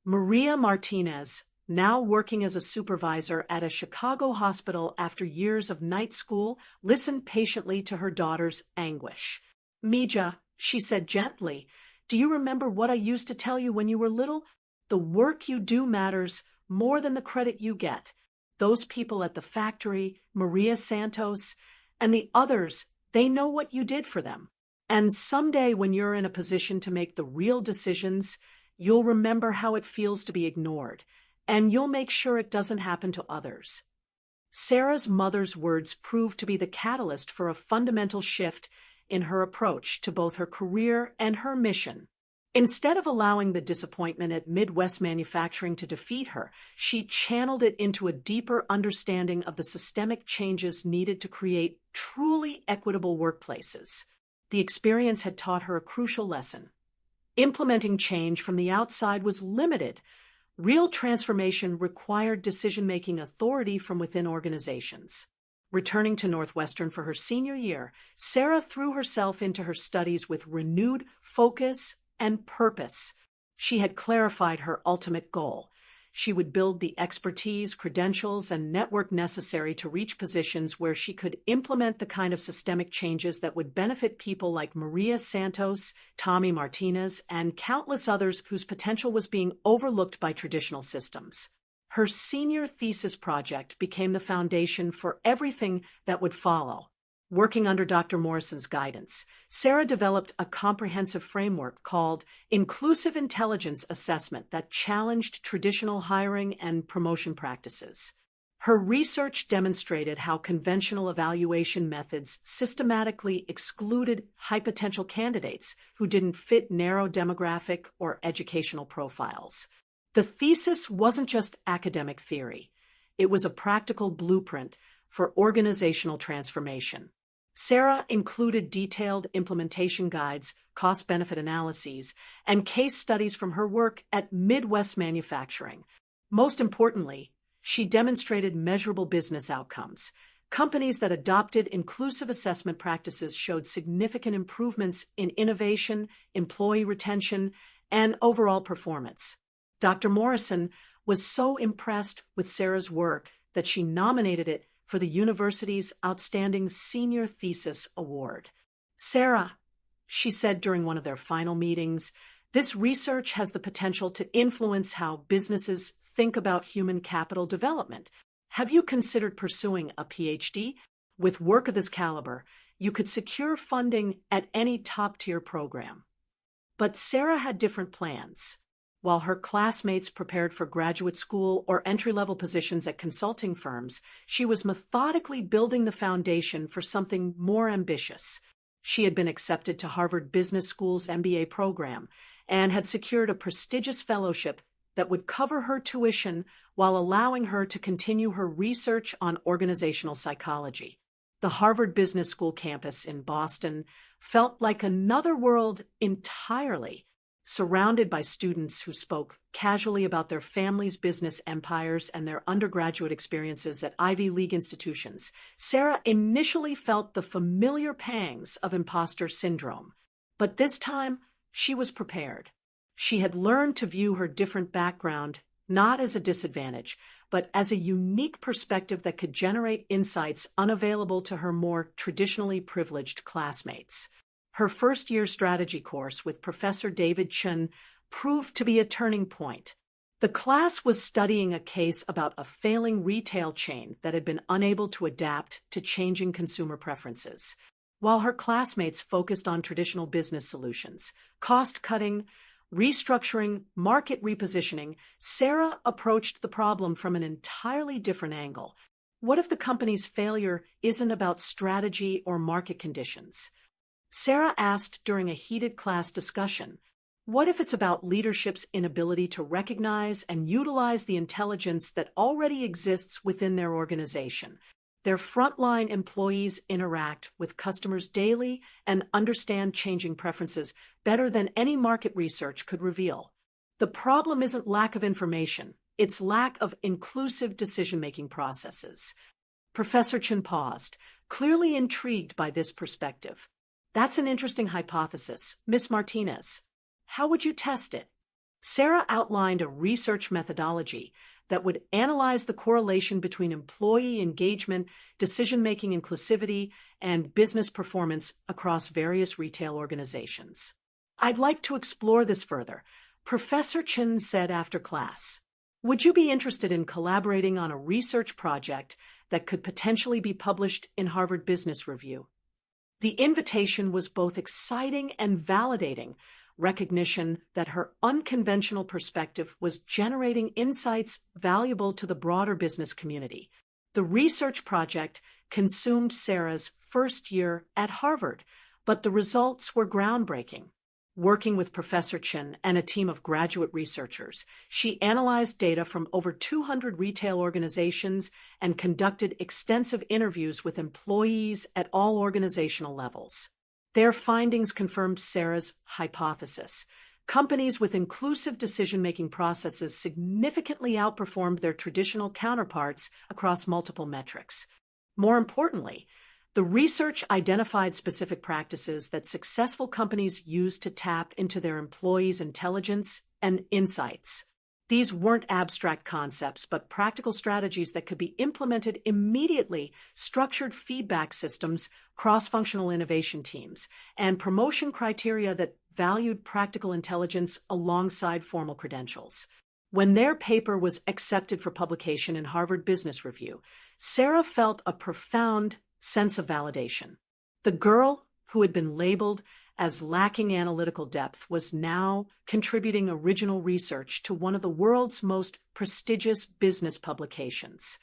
Maria Martinez, now working as a supervisor at a Chicago hospital after years of night school, listened patiently to her daughter's anguish. "Mija," she said gently, "do you remember what I used to tell you when you were little? The work you do matters more than the credit you get. Those people at the factory, Maria Santos, and the others, they know what you did for them. And someday when you're in a position to make the real decisions, you'll remember how it feels to be ignored, and you'll make sure it doesn't happen to others." Sarah's mother's words proved to be the catalyst for a fundamental shift in her approach to both her career and her mission. Instead of allowing the disappointment at Midwest Manufacturing to defeat her, she channeled it into a deeper understanding of the systemic changes needed to create truly equitable workplaces. The experience had taught her a crucial lesson. Implementing change from the outside was limited. Real transformation required decision-making authority from within organizations. Returning to Northwestern for her senior year, Sarah threw herself into her studies with renewed focus and purpose. She had clarified her ultimate goal. She would build the expertise, credentials, and network necessary to reach positions where she could implement the kind of systemic changes that would benefit people like Maria Santos, Tommy Martinez, and countless others whose potential was being overlooked by traditional systems. Her senior thesis project became the foundation for everything that would follow. Working under Dr. Morrison's guidance, Sarah developed a comprehensive framework called Inclusive Intelligence Assessment that challenged traditional hiring and promotion practices. Her research demonstrated how conventional evaluation methods systematically excluded high potential candidates who didn't fit narrow demographic or educational profiles. The thesis wasn't just academic theory. It was a practical blueprint for organizational transformation. Sarah included detailed implementation guides, cost-benefit analyses, and case studies from her work at Midwest Manufacturing. Most importantly, she demonstrated measurable business outcomes. Companies that adopted inclusive assessment practices showed significant improvements in innovation, employee retention, and overall performance. Dr. Morrison was so impressed with Sarah's work that she nominated it for the university's Outstanding Senior Thesis Award. "Sarah," she said during one of their final meetings, "this research has the potential to influence how businesses think about human capital development. Have you considered pursuing a PhD? With work of this caliber, you could secure funding at any top-tier program." But Sarah had different plans. While her classmates prepared for graduate school or entry-level positions at consulting firms, she was methodically building the foundation for something more ambitious. She had been accepted to Harvard Business School's MBA program and had secured a prestigious fellowship that would cover her tuition while allowing her to continue her research on organizational psychology. The Harvard Business School campus in Boston felt like another world entirely, surrounded by students who spoke casually about their families' business empires and their undergraduate experiences at Ivy League institutions. Sarah initially felt the familiar pangs of imposter syndrome, but this time she was prepared. She had learned to view her different background not as a disadvantage, but as a unique perspective that could generate insights unavailable to her more traditionally privileged classmates. Her first-year strategy course with Professor David Chun proved to be a turning point. The class was studying a case about a failing retail chain that had been unable to adapt to changing consumer preferences. While her classmates focused on traditional business solutions, cost-cutting, restructuring, market repositioning, Sarah approached the problem from an entirely different angle. What if the company's failure isn't about strategy or market conditions? Sarah asked during a heated class discussion, what if it's about leadership's inability to recognize and utilize the intelligence that already exists within their organization? Their frontline employees interact with customers daily and understand changing preferences better than any market research could reveal. The problem isn't lack of information, it's lack of inclusive decision-making processes. Professor Chun paused, clearly intrigued by this perspective. "That's an interesting hypothesis, Miss Martinez. How would you test it?" Sarah outlined a research methodology that would analyze the correlation between employee engagement, decision-making inclusivity, and business performance across various retail organizations. "I'd like to explore this further," Professor Chun said after class. "Would you be interested in collaborating on a research project that could potentially be published in Harvard Business Review?" The invitation was both exciting and validating, recognition that her unconventional perspective was generating insights valuable to the broader business community. The research project consumed Sarah's first year at Harvard, but the results were groundbreaking. Working with Professor Chun and a team of graduate researchers, she analyzed data from over 200 retail organizations and conducted extensive interviews with employees at all organizational levels. Their findings confirmed Sarah's hypothesis. Companies with inclusive decision-making processes significantly outperformed their traditional counterparts across multiple metrics. More importantly, the research identified specific practices that successful companies use to tap into their employees' intelligence and insights. These weren't abstract concepts, but practical strategies that could be implemented immediately, structured feedback systems, cross-functional innovation teams, and promotion criteria that valued practical intelligence alongside formal credentials. When their paper was accepted for publication in Harvard Business Review, Sarah felt a profound sense of validation. The girl who had been labeled as lacking analytical depth was now contributing original research to one of the world's most prestigious business publications.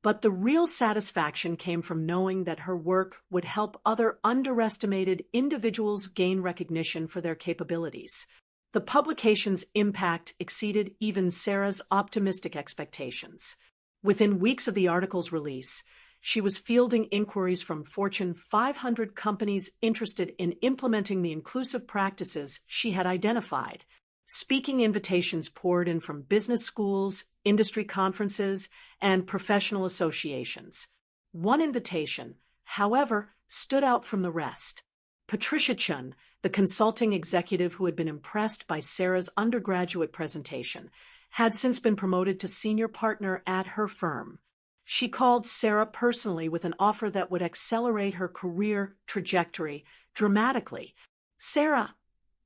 But the real satisfaction came from knowing that her work would help other underestimated individuals gain recognition for their capabilities. The publication's impact exceeded even Sarah's optimistic expectations. Within weeks of the article's release, she was fielding inquiries from Fortune 500 companies interested in implementing the inclusive practices she had identified. Speaking invitations poured in from business schools, industry conferences, and professional associations. One invitation, however, stood out from the rest. Patricia Chun, the consulting executive who had been impressed by Sarah's undergraduate presentation, had since been promoted to senior partner at her firm. She called Sarah personally with an offer that would accelerate her career trajectory dramatically. "Sarah,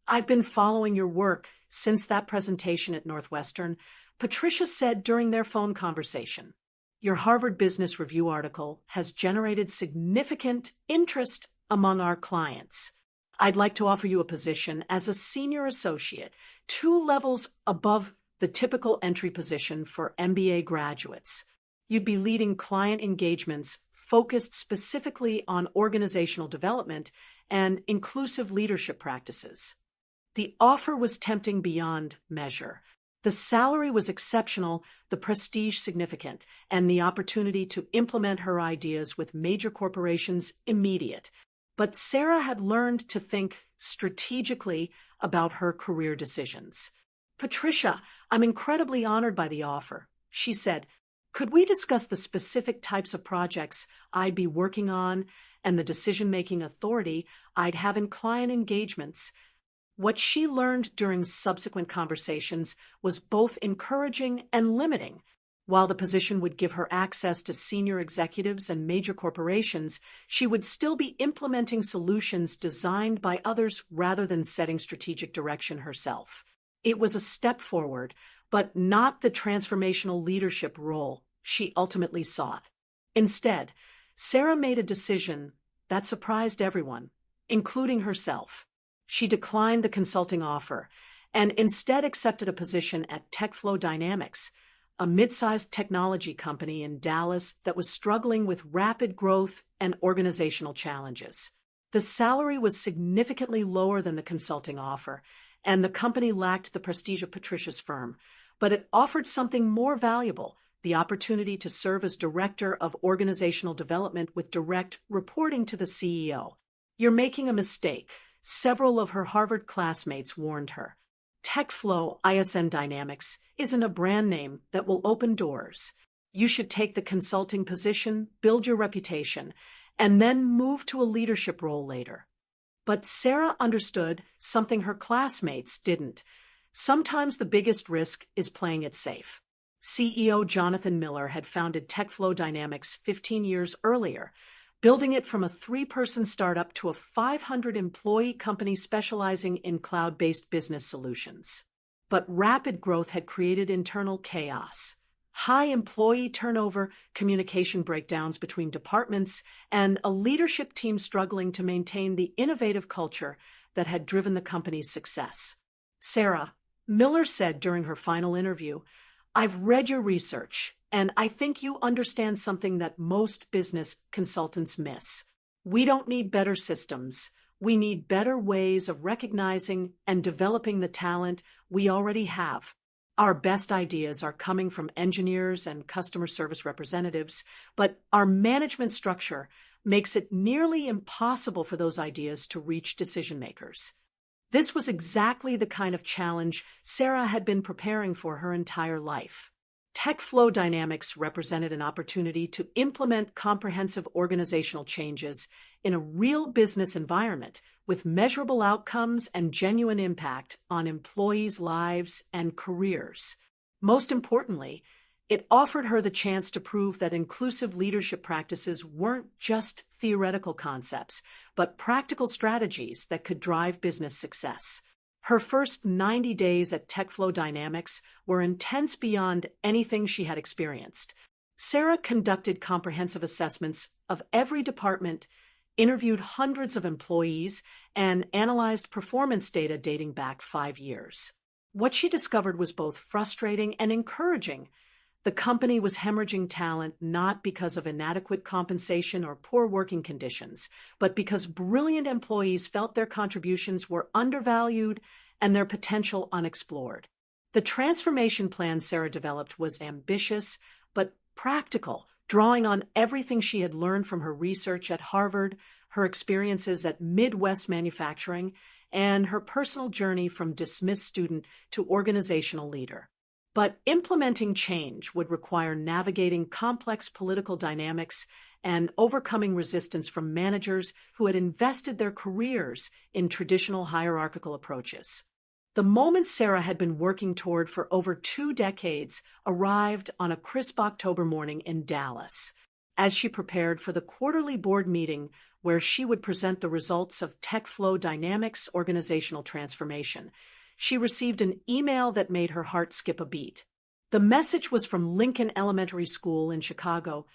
I've been following your work since that presentation at Northwestern," Patricia said during their phone conversation. "Your Harvard Business Review article has generated significant interest among our clients. I'd like to offer you a position as a senior associate, 2 levels above the typical entry position for MBA graduates. You'd be leading client engagements focused specifically on organizational development and inclusive leadership practices." The offer was tempting beyond measure. The salary was exceptional, the prestige significant, and the opportunity to implement her ideas with major corporations immediate. But Sarah had learned to think strategically about her career decisions. "Patricia, I'm incredibly honored by the offer," she said. "Could we discuss the specific types of projects I'd be working on and the decision-making authority I'd have in client engagements?" What she learned during subsequent conversations was both encouraging and limiting. While the position would give her access to senior executives and major corporations, she would still be implementing solutions designed by others rather than setting strategic direction herself. It was a step forward, but not the transformational leadership role she ultimately sought. Instead, Sarah made a decision that surprised everyone, including herself. She declined the consulting offer and instead accepted a position at TechFlow Dynamics, a mid-sized technology company in Dallas that was struggling with rapid growth and organizational challenges. The salary was significantly lower than the consulting offer, and the company lacked the prestige of Patricia's firm, but it offered something more valuable: the opportunity to serve as director of organizational development with direct reporting to the CEO. "You're making a mistake," several of her Harvard classmates warned her. "TechFlow ISN Dynamics isn't a brand name that will open doors. You should take the consulting position, build your reputation, and then move to a leadership role later." But Sarah understood something her classmates didn't. Sometimes the biggest risk is playing it safe. CEO Jonathan Miller had founded TechFlow Dynamics 15 years earlier, building it from a 3-person startup to a 500-employee company specializing in cloud-based business solutions. But rapid growth had created internal chaos. High employee turnover, communication breakdowns between departments, and a leadership team struggling to maintain the innovative culture that had driven the company's success. "Sarah," Miller said during her final interview, "I've read your research, and I think you understand something that most business consultants miss. We don't need better systems. We need better ways of recognizing and developing the talent we already have. Our best ideas are coming from engineers and customer service representatives, but our management structure makes it nearly impossible for those ideas to reach decision makers." This was exactly the kind of challenge Sarah had been preparing for her entire life. TechFlow Dynamics represented an opportunity to implement comprehensive organizational changes in a real business environment with measurable outcomes and genuine impact on employees' lives and careers. Most importantly, it offered her the chance to prove that inclusive leadership practices weren't just theoretical concepts, but practical strategies that could drive business success. Her first 90 days at TechFlow Dynamics were intense beyond anything she had experienced. Sarah conducted comprehensive assessments of every department, interviewed hundreds of employees, and analyzed performance data dating back 5 years. What she discovered was both frustrating and encouraging. The company was hemorrhaging talent not because of inadequate compensation or poor working conditions, but because brilliant employees felt their contributions were undervalued and their potential unexplored. The transformation plan Sarah developed was ambitious, but practical, drawing on everything she had learned from her research at Harvard, her experiences at Midwest Manufacturing, and her personal journey from dismissed student to organizational leader. But implementing change would require navigating complex political dynamics and overcoming resistance from managers who had invested their careers in traditional hierarchical approaches. The moment Sarah had been working toward for over 2 decades arrived on a crisp October morning in Dallas, as she prepared for the quarterly board meeting where she would present the results of Tech Flow Dynamics organizational transformation. She received an email that made her heart skip a beat. The message was from Lincoln Elementary School in Chicago,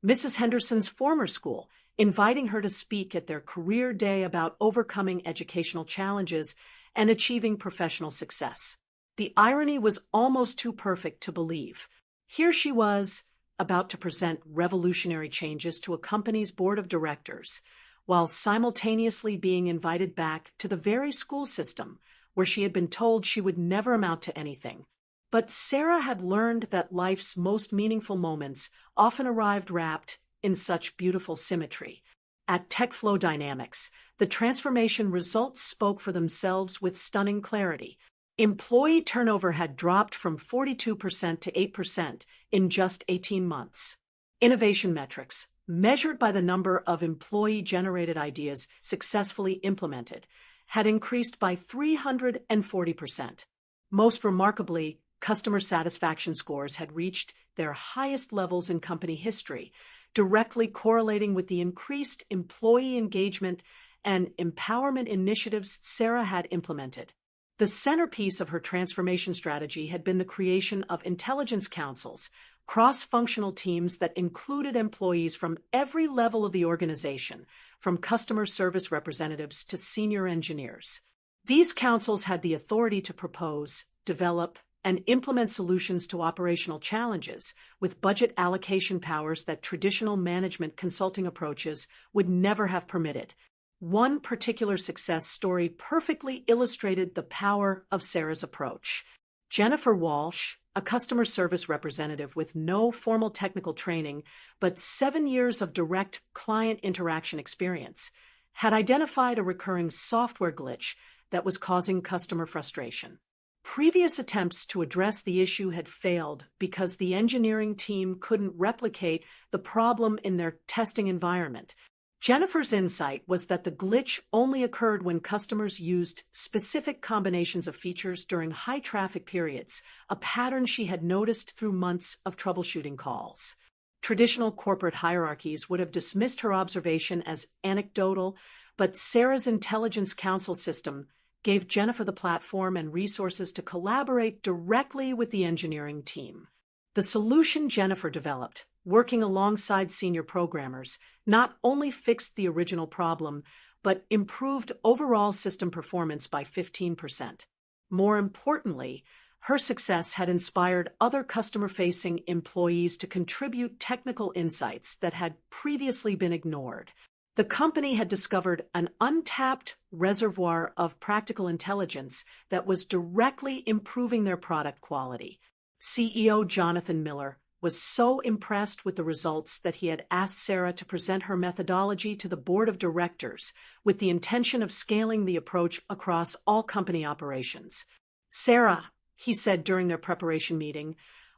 Mrs. Henderson's former school, inviting her to speak at their career day about overcoming educational challenges and achieving professional success. The irony was almost too perfect to believe. Here she was, about to present revolutionary changes to a company's board of directors, while simultaneously being invited back to the very school system where she had been told she would never amount to anything. But Sarah had learned that life's most meaningful moments often arrived wrapped in such beautiful symmetry. At Tech Flow Dynamics, the transformation results spoke for themselves with stunning clarity. Employee turnover had dropped from 42% to 8% in just 18 months. Innovation metrics, measured by the number of employee-generated ideas successfully implemented, had increased by 340%. Most remarkably, customer satisfaction scores had reached their highest levels in company history, directly correlating with the increased employee engagement and empowerment initiatives Sarah had implemented. The centerpiece of her transformation strategy had been the creation of intelligence councils, cross-functional teams that included employees from every level of the organization, from customer service representatives to senior engineers. These councils had the authority to propose, develop, and implement solutions to operational challenges, with budget allocation powers that traditional management consulting approaches would never have permitted. One particular success story perfectly illustrated the power of Sarah's approach. Jennifer Walsh, a customer service representative with no formal technical training but 7 years of direct client interaction experience, had identified a recurring software glitch that was causing customer frustration. Previous attempts to address the issue had failed because the engineering team couldn't replicate the problem in their testing environment. Jennifer's insight was that the glitch only occurred when customers used specific combinations of features during high traffic periods, a pattern she had noticed through months of troubleshooting calls. Traditional corporate hierarchies would have dismissed her observation as anecdotal, but Sarah's intelligence council system gave Jennifer the platform and resources to collaborate directly with the engineering team. The solution Jennifer developed, working alongside senior programmers, not only fixed the original problem, but improved overall system performance by 15%. More importantly, her success had inspired other customer-facing employees to contribute technical insights that had previously been ignored. The company had discovered an untapped reservoir of practical intelligence that was directly improving their product quality. CEO Jonathan Miller was so impressed with the results that he had asked Sarah to present her methodology to the board of directors with the intention of scaling the approach across all company operations. "Sarah," he said during their preparation meeting,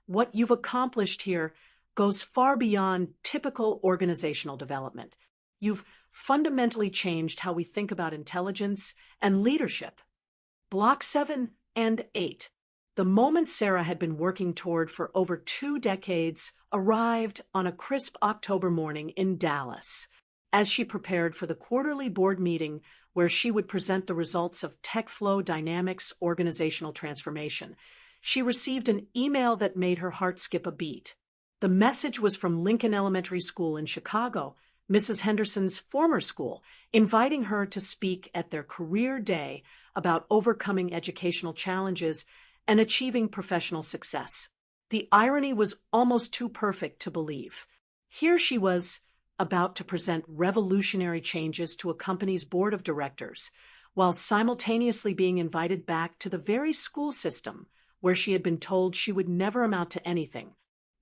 "what you've accomplished here goes far beyond typical organizational development. You've fundamentally changed how we think about intelligence and leadership." Block 7 and 8. The moment Sarah had been working toward for over 2 decades arrived on a crisp October morning in Dallas, as she prepared for the quarterly board meeting where she would present the results of Tech Flow Dynamics organizational transformation. She received an email that made her heart skip a beat. The message was from Lincoln Elementary School in Chicago, Mrs. Henderson's former school, inviting her to speak at their career day about overcoming educational challenges and achieving professional success. The irony was almost too perfect to believe. Here she was, about to present revolutionary changes to a company's board of directors, while simultaneously being invited back to the very school system where she had been told she would never amount to anything.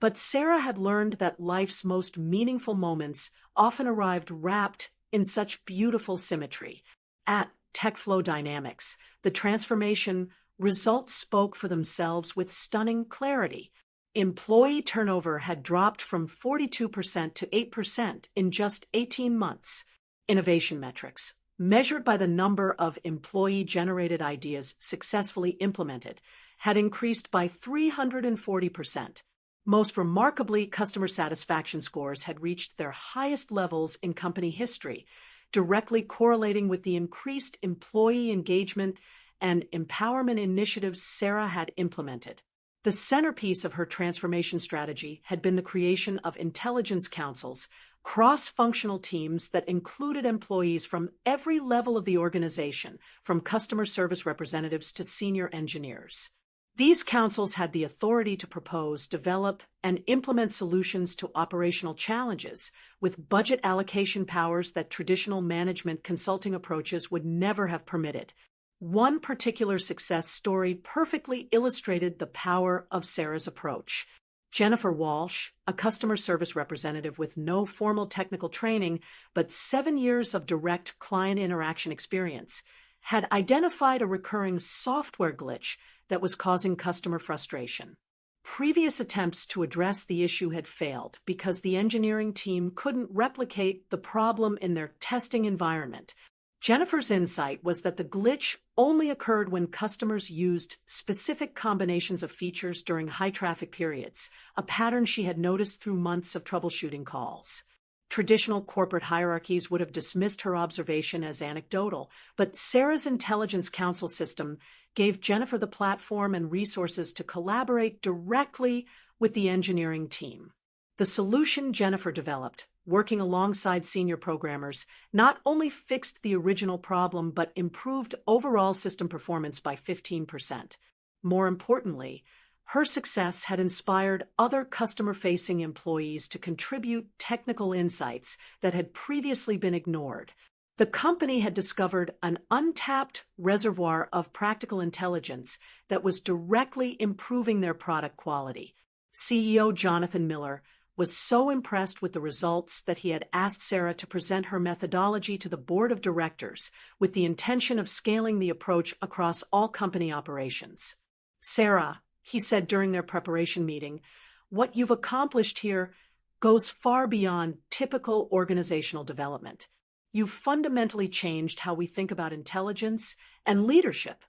But Sarah had learned that life's most meaningful moments often arrived wrapped in such beautiful symmetry. At TechFlow Dynamics, the transformation results spoke for themselves with stunning clarity. Employee turnover had dropped from 42% to 8% in just 18 months. Innovation metrics, measured by the number of employee-generated ideas successfully implemented, had increased by 340%. Most remarkably, customer satisfaction scores had reached their highest levels in company history, directly correlating with the increased employee engagement and empowerment initiatives Sarah had implemented. The centerpiece of her transformation strategy had been the creation of intelligence councils, cross-functional teams that included employees from every level of the organization, from customer service representatives to senior engineers. These councils had the authority to propose, develop, and implement solutions to operational challenges, with budget allocation powers that traditional management consulting approaches would never have permitted. One particular success story perfectly illustrated the power of Sarah's approach. Jennifer Walsh, a customer service representative with no formal technical training but 7 years of direct client interaction experience, had identified a recurring software glitch that was causing customer frustration. Previous attempts to address the issue had failed because the engineering team couldn't replicate the problem in their testing environment. Jennifer's insight was that the glitch only occurred when customers used specific combinations of features during high-traffic periods, a pattern she had noticed through months of troubleshooting calls. Traditional corporate hierarchies would have dismissed her observation as anecdotal, but Sarah's intelligence council system gave Jennifer the platform and resources to collaborate directly with the engineering team. The solution Jennifer developed, working alongside senior programmers, not only fixed the original problem but improved overall system performance by 15%. More importantly, her success had inspired other customer-facing employees to contribute technical insights that had previously been ignored. The company had discovered an untapped reservoir of practical intelligence that was directly improving their product quality. CEO Jonathan Miller was so impressed with the results that he had asked Sarah to present her methodology to the board of directors with the intention of scaling the approach across all company operations. "Sarah," he said during their preparation meeting, "what you've accomplished here goes far beyond typical organizational development. You've fundamentally changed how we think about intelligence and leadership."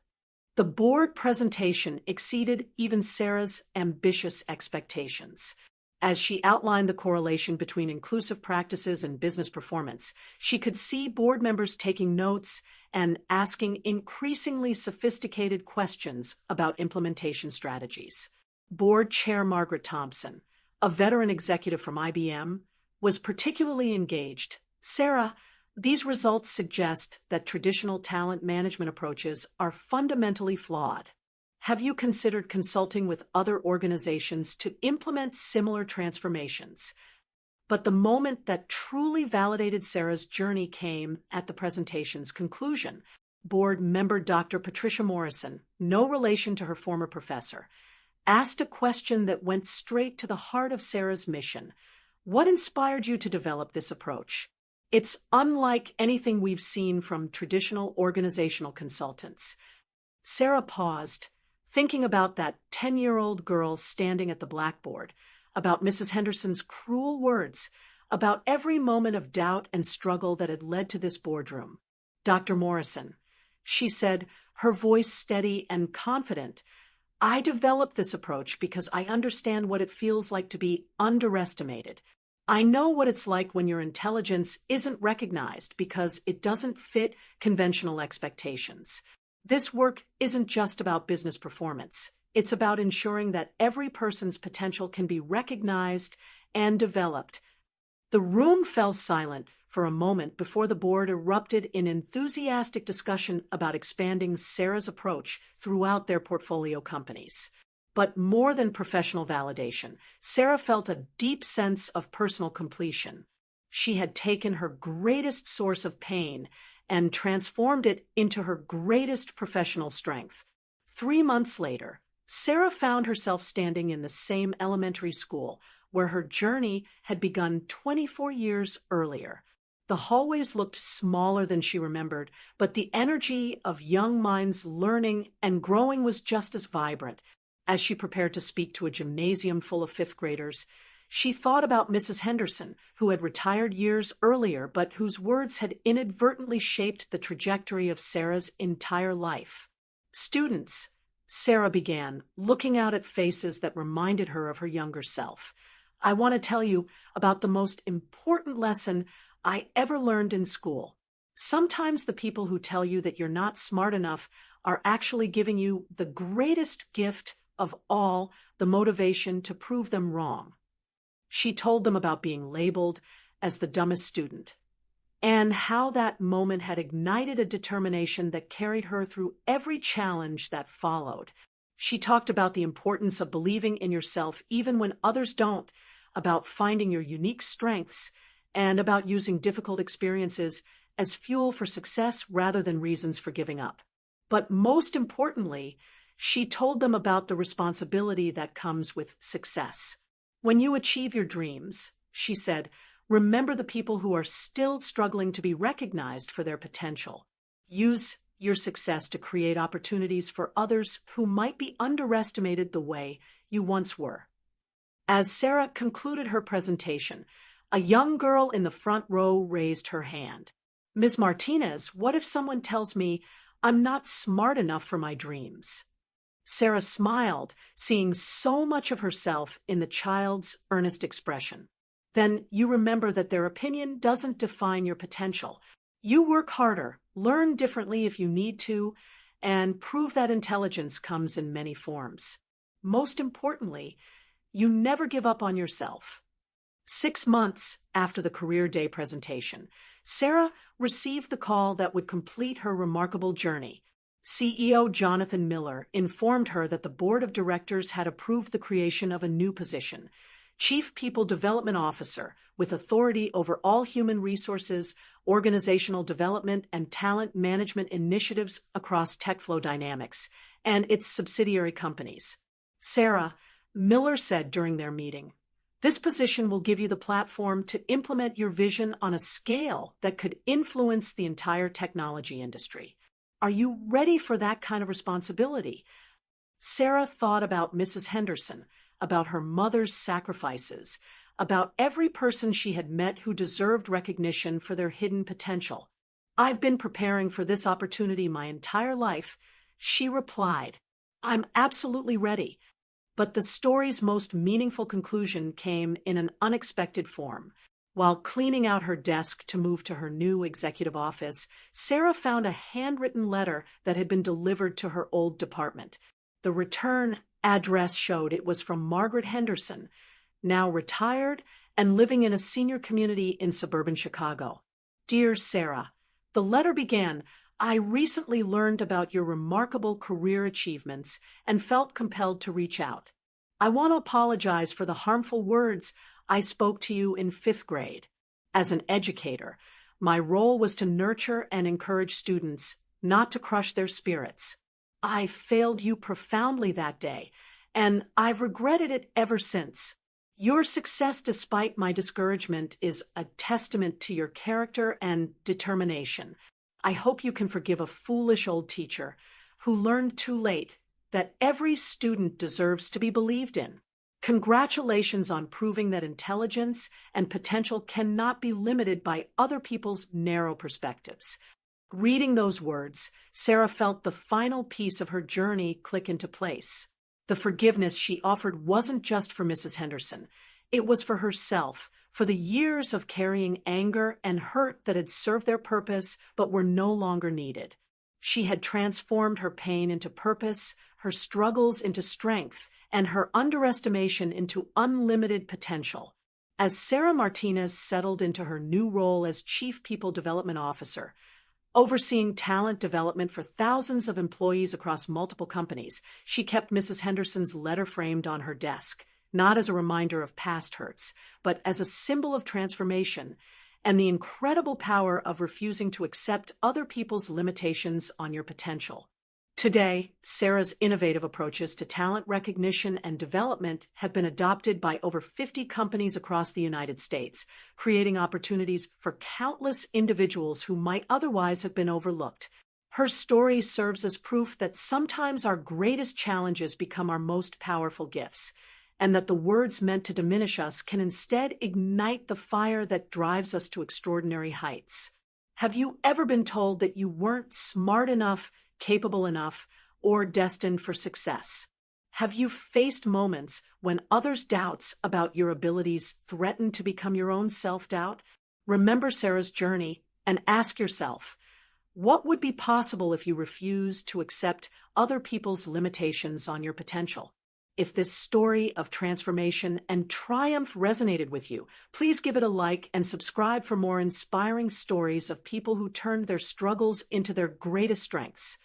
The board presentation exceeded even Sarah's ambitious expectations. As she outlined the correlation between inclusive practices and business performance, she could see board members taking notes and asking increasingly sophisticated questions about implementation strategies. Board Chair Margaret Thompson, a veteran executive from IBM, was particularly engaged. "Sarah, these results suggest that traditional talent management approaches are fundamentally flawed. Have you considered consulting with other organizations to implement similar transformations?" But the moment that truly validated Sarah's journey came at the presentation's conclusion. Board member Dr. Patricia Morrison, no relation to her former professor, asked a question that went straight to the heart of Sarah's mission. "What inspired you to develop this approach? It's unlike anything we've seen from traditional organizational consultants." Sarah paused, thinking about that 10-year-old girl standing at the blackboard, about Mrs. Henderson's cruel words, about every moment of doubt and struggle that had led to this boardroom. "Dr. Morrison," she said, her voice steady and confident, "I developed this approach because I understand what it feels like to be underestimated. I know what it's like when your intelligence isn't recognized because it doesn't fit conventional expectations. This work isn't just about business performance. It's about ensuring that every person's potential can be recognized and developed." The room fell silent for a moment before the board erupted in enthusiastic discussion about expanding Sarah's approach throughout their portfolio companies. But more than professional validation, Sarah felt a deep sense of personal completion. She had taken her greatest source of pain and transformed it into her greatest professional strength. 3 months later, Sarah found herself standing in the same elementary school where her journey had begun 24 years earlier. The hallways looked smaller than she remembered, but the energy of young minds learning and growing was just as vibrant. As she prepared to speak to a gymnasium full of fifth graders, she thought about Mrs. Henderson, who had retired years earlier, but whose words had inadvertently shaped the trajectory of Sarah's entire life. "Students," Sarah began, looking out at faces that reminded her of her younger self, "I want to tell you about the most important lesson I ever learned in school. Sometimes the people who tell you that you're not smart enough are actually giving you the greatest gift of all, the motivation to prove them wrong." She told them about being labeled as the dumbest student, and how that moment had ignited a determination that carried her through every challenge that followed. She talked about the importance of believing in yourself even when others don't, about finding your unique strengths, and about using difficult experiences as fuel for success rather than reasons for giving up. But most importantly, she told them about the responsibility that comes with success. "When you achieve your dreams," she said, "remember the people who are still struggling to be recognized for their potential. Use your success to create opportunities for others who might be underestimated the way you once were." As Sarah concluded her presentation, a young girl in the front row raised her hand. "Ms. Martinez, what if someone tells me I'm not smart enough for my dreams?" Sarah smiled, seeing so much of herself in the child's earnest expression. "Then you remember that their opinion doesn't define your potential. You work harder, learn differently if you need to, and prove that intelligence comes in many forms. Most importantly, you never give up on yourself." 6 months after the Career Day presentation, Sarah received the call that would complete her remarkable journey. CEO Jonathan Miller informed her that the board of directors had approved the creation of a new position, Chief People Development Officer, with authority over all human resources, organizational development, and talent management initiatives across TechFlow Dynamics and its subsidiary companies. "Sarah," Miller said during their meeting, "this position will give you the platform to implement your vision on a scale that could influence the entire technology industry. Are you ready for that kind of responsibility?" Sarah thought about Mrs. Henderson, about her mother's sacrifices, about every person she had met who deserved recognition for their hidden potential. "I've been preparing for this opportunity my entire life," she replied. "I'm absolutely ready." But the story's most meaningful conclusion came in an unexpected form. While cleaning out her desk to move to her new executive office, Sarah found a handwritten letter that had been delivered to her old department. The return address showed it was from Margaret Henderson, now retired and living in a senior community in suburban Chicago. "Dear Sarah," the letter began, "I recently learned about your remarkable career achievements and felt compelled to reach out. I want to apologize for the harmful words I spoke to you in 5th grade. As an educator, my role was to nurture and encourage students, not to crush their spirits. I failed you profoundly that day, and I've regretted it ever since. Your success despite my discouragement is a testament to your character and determination. I hope you can forgive a foolish old teacher who learned too late that every student deserves to be believed in. Congratulations on proving that intelligence and potential cannot be limited by other people's narrow perspectives." Reading those words, Sarah felt the final piece of her journey click into place. The forgiveness she offered wasn't just for Mrs. Henderson. It was for herself, for the years of carrying anger and hurt that had served their purpose but were no longer needed. She had transformed her pain into purpose, her struggles into strength, and her underestimation into unlimited potential. As Sarah Martinez settled into her new role as Chief People Development Officer, Overseeing talent development for thousands of employees across multiple companies, she kept Mrs. Henderson's letter framed on her desk, not as a reminder of past hurts, but as a symbol of transformation and the incredible power of refusing to accept other people's limitations on your potential. Today, Sarah's innovative approaches to talent recognition and development have been adopted by over 50 companies across the United States, creating opportunities for countless individuals who might otherwise have been overlooked. Her story serves as proof that sometimes our greatest challenges become our most powerful gifts, and that the words meant to diminish us can instead ignite the fire that drives us to extraordinary heights. Have you ever been told that you weren't smart enough, capable enough, or destined for success? Have you faced moments when others' doubts about your abilities threatened to become your own self-doubt? Remember Sarah's journey and ask yourself, what would be possible if you refused to accept other people's limitations on your potential? If this story of transformation and triumph resonated with you, please give it a like and subscribe for more inspiring stories of people who turned their struggles into their greatest strengths.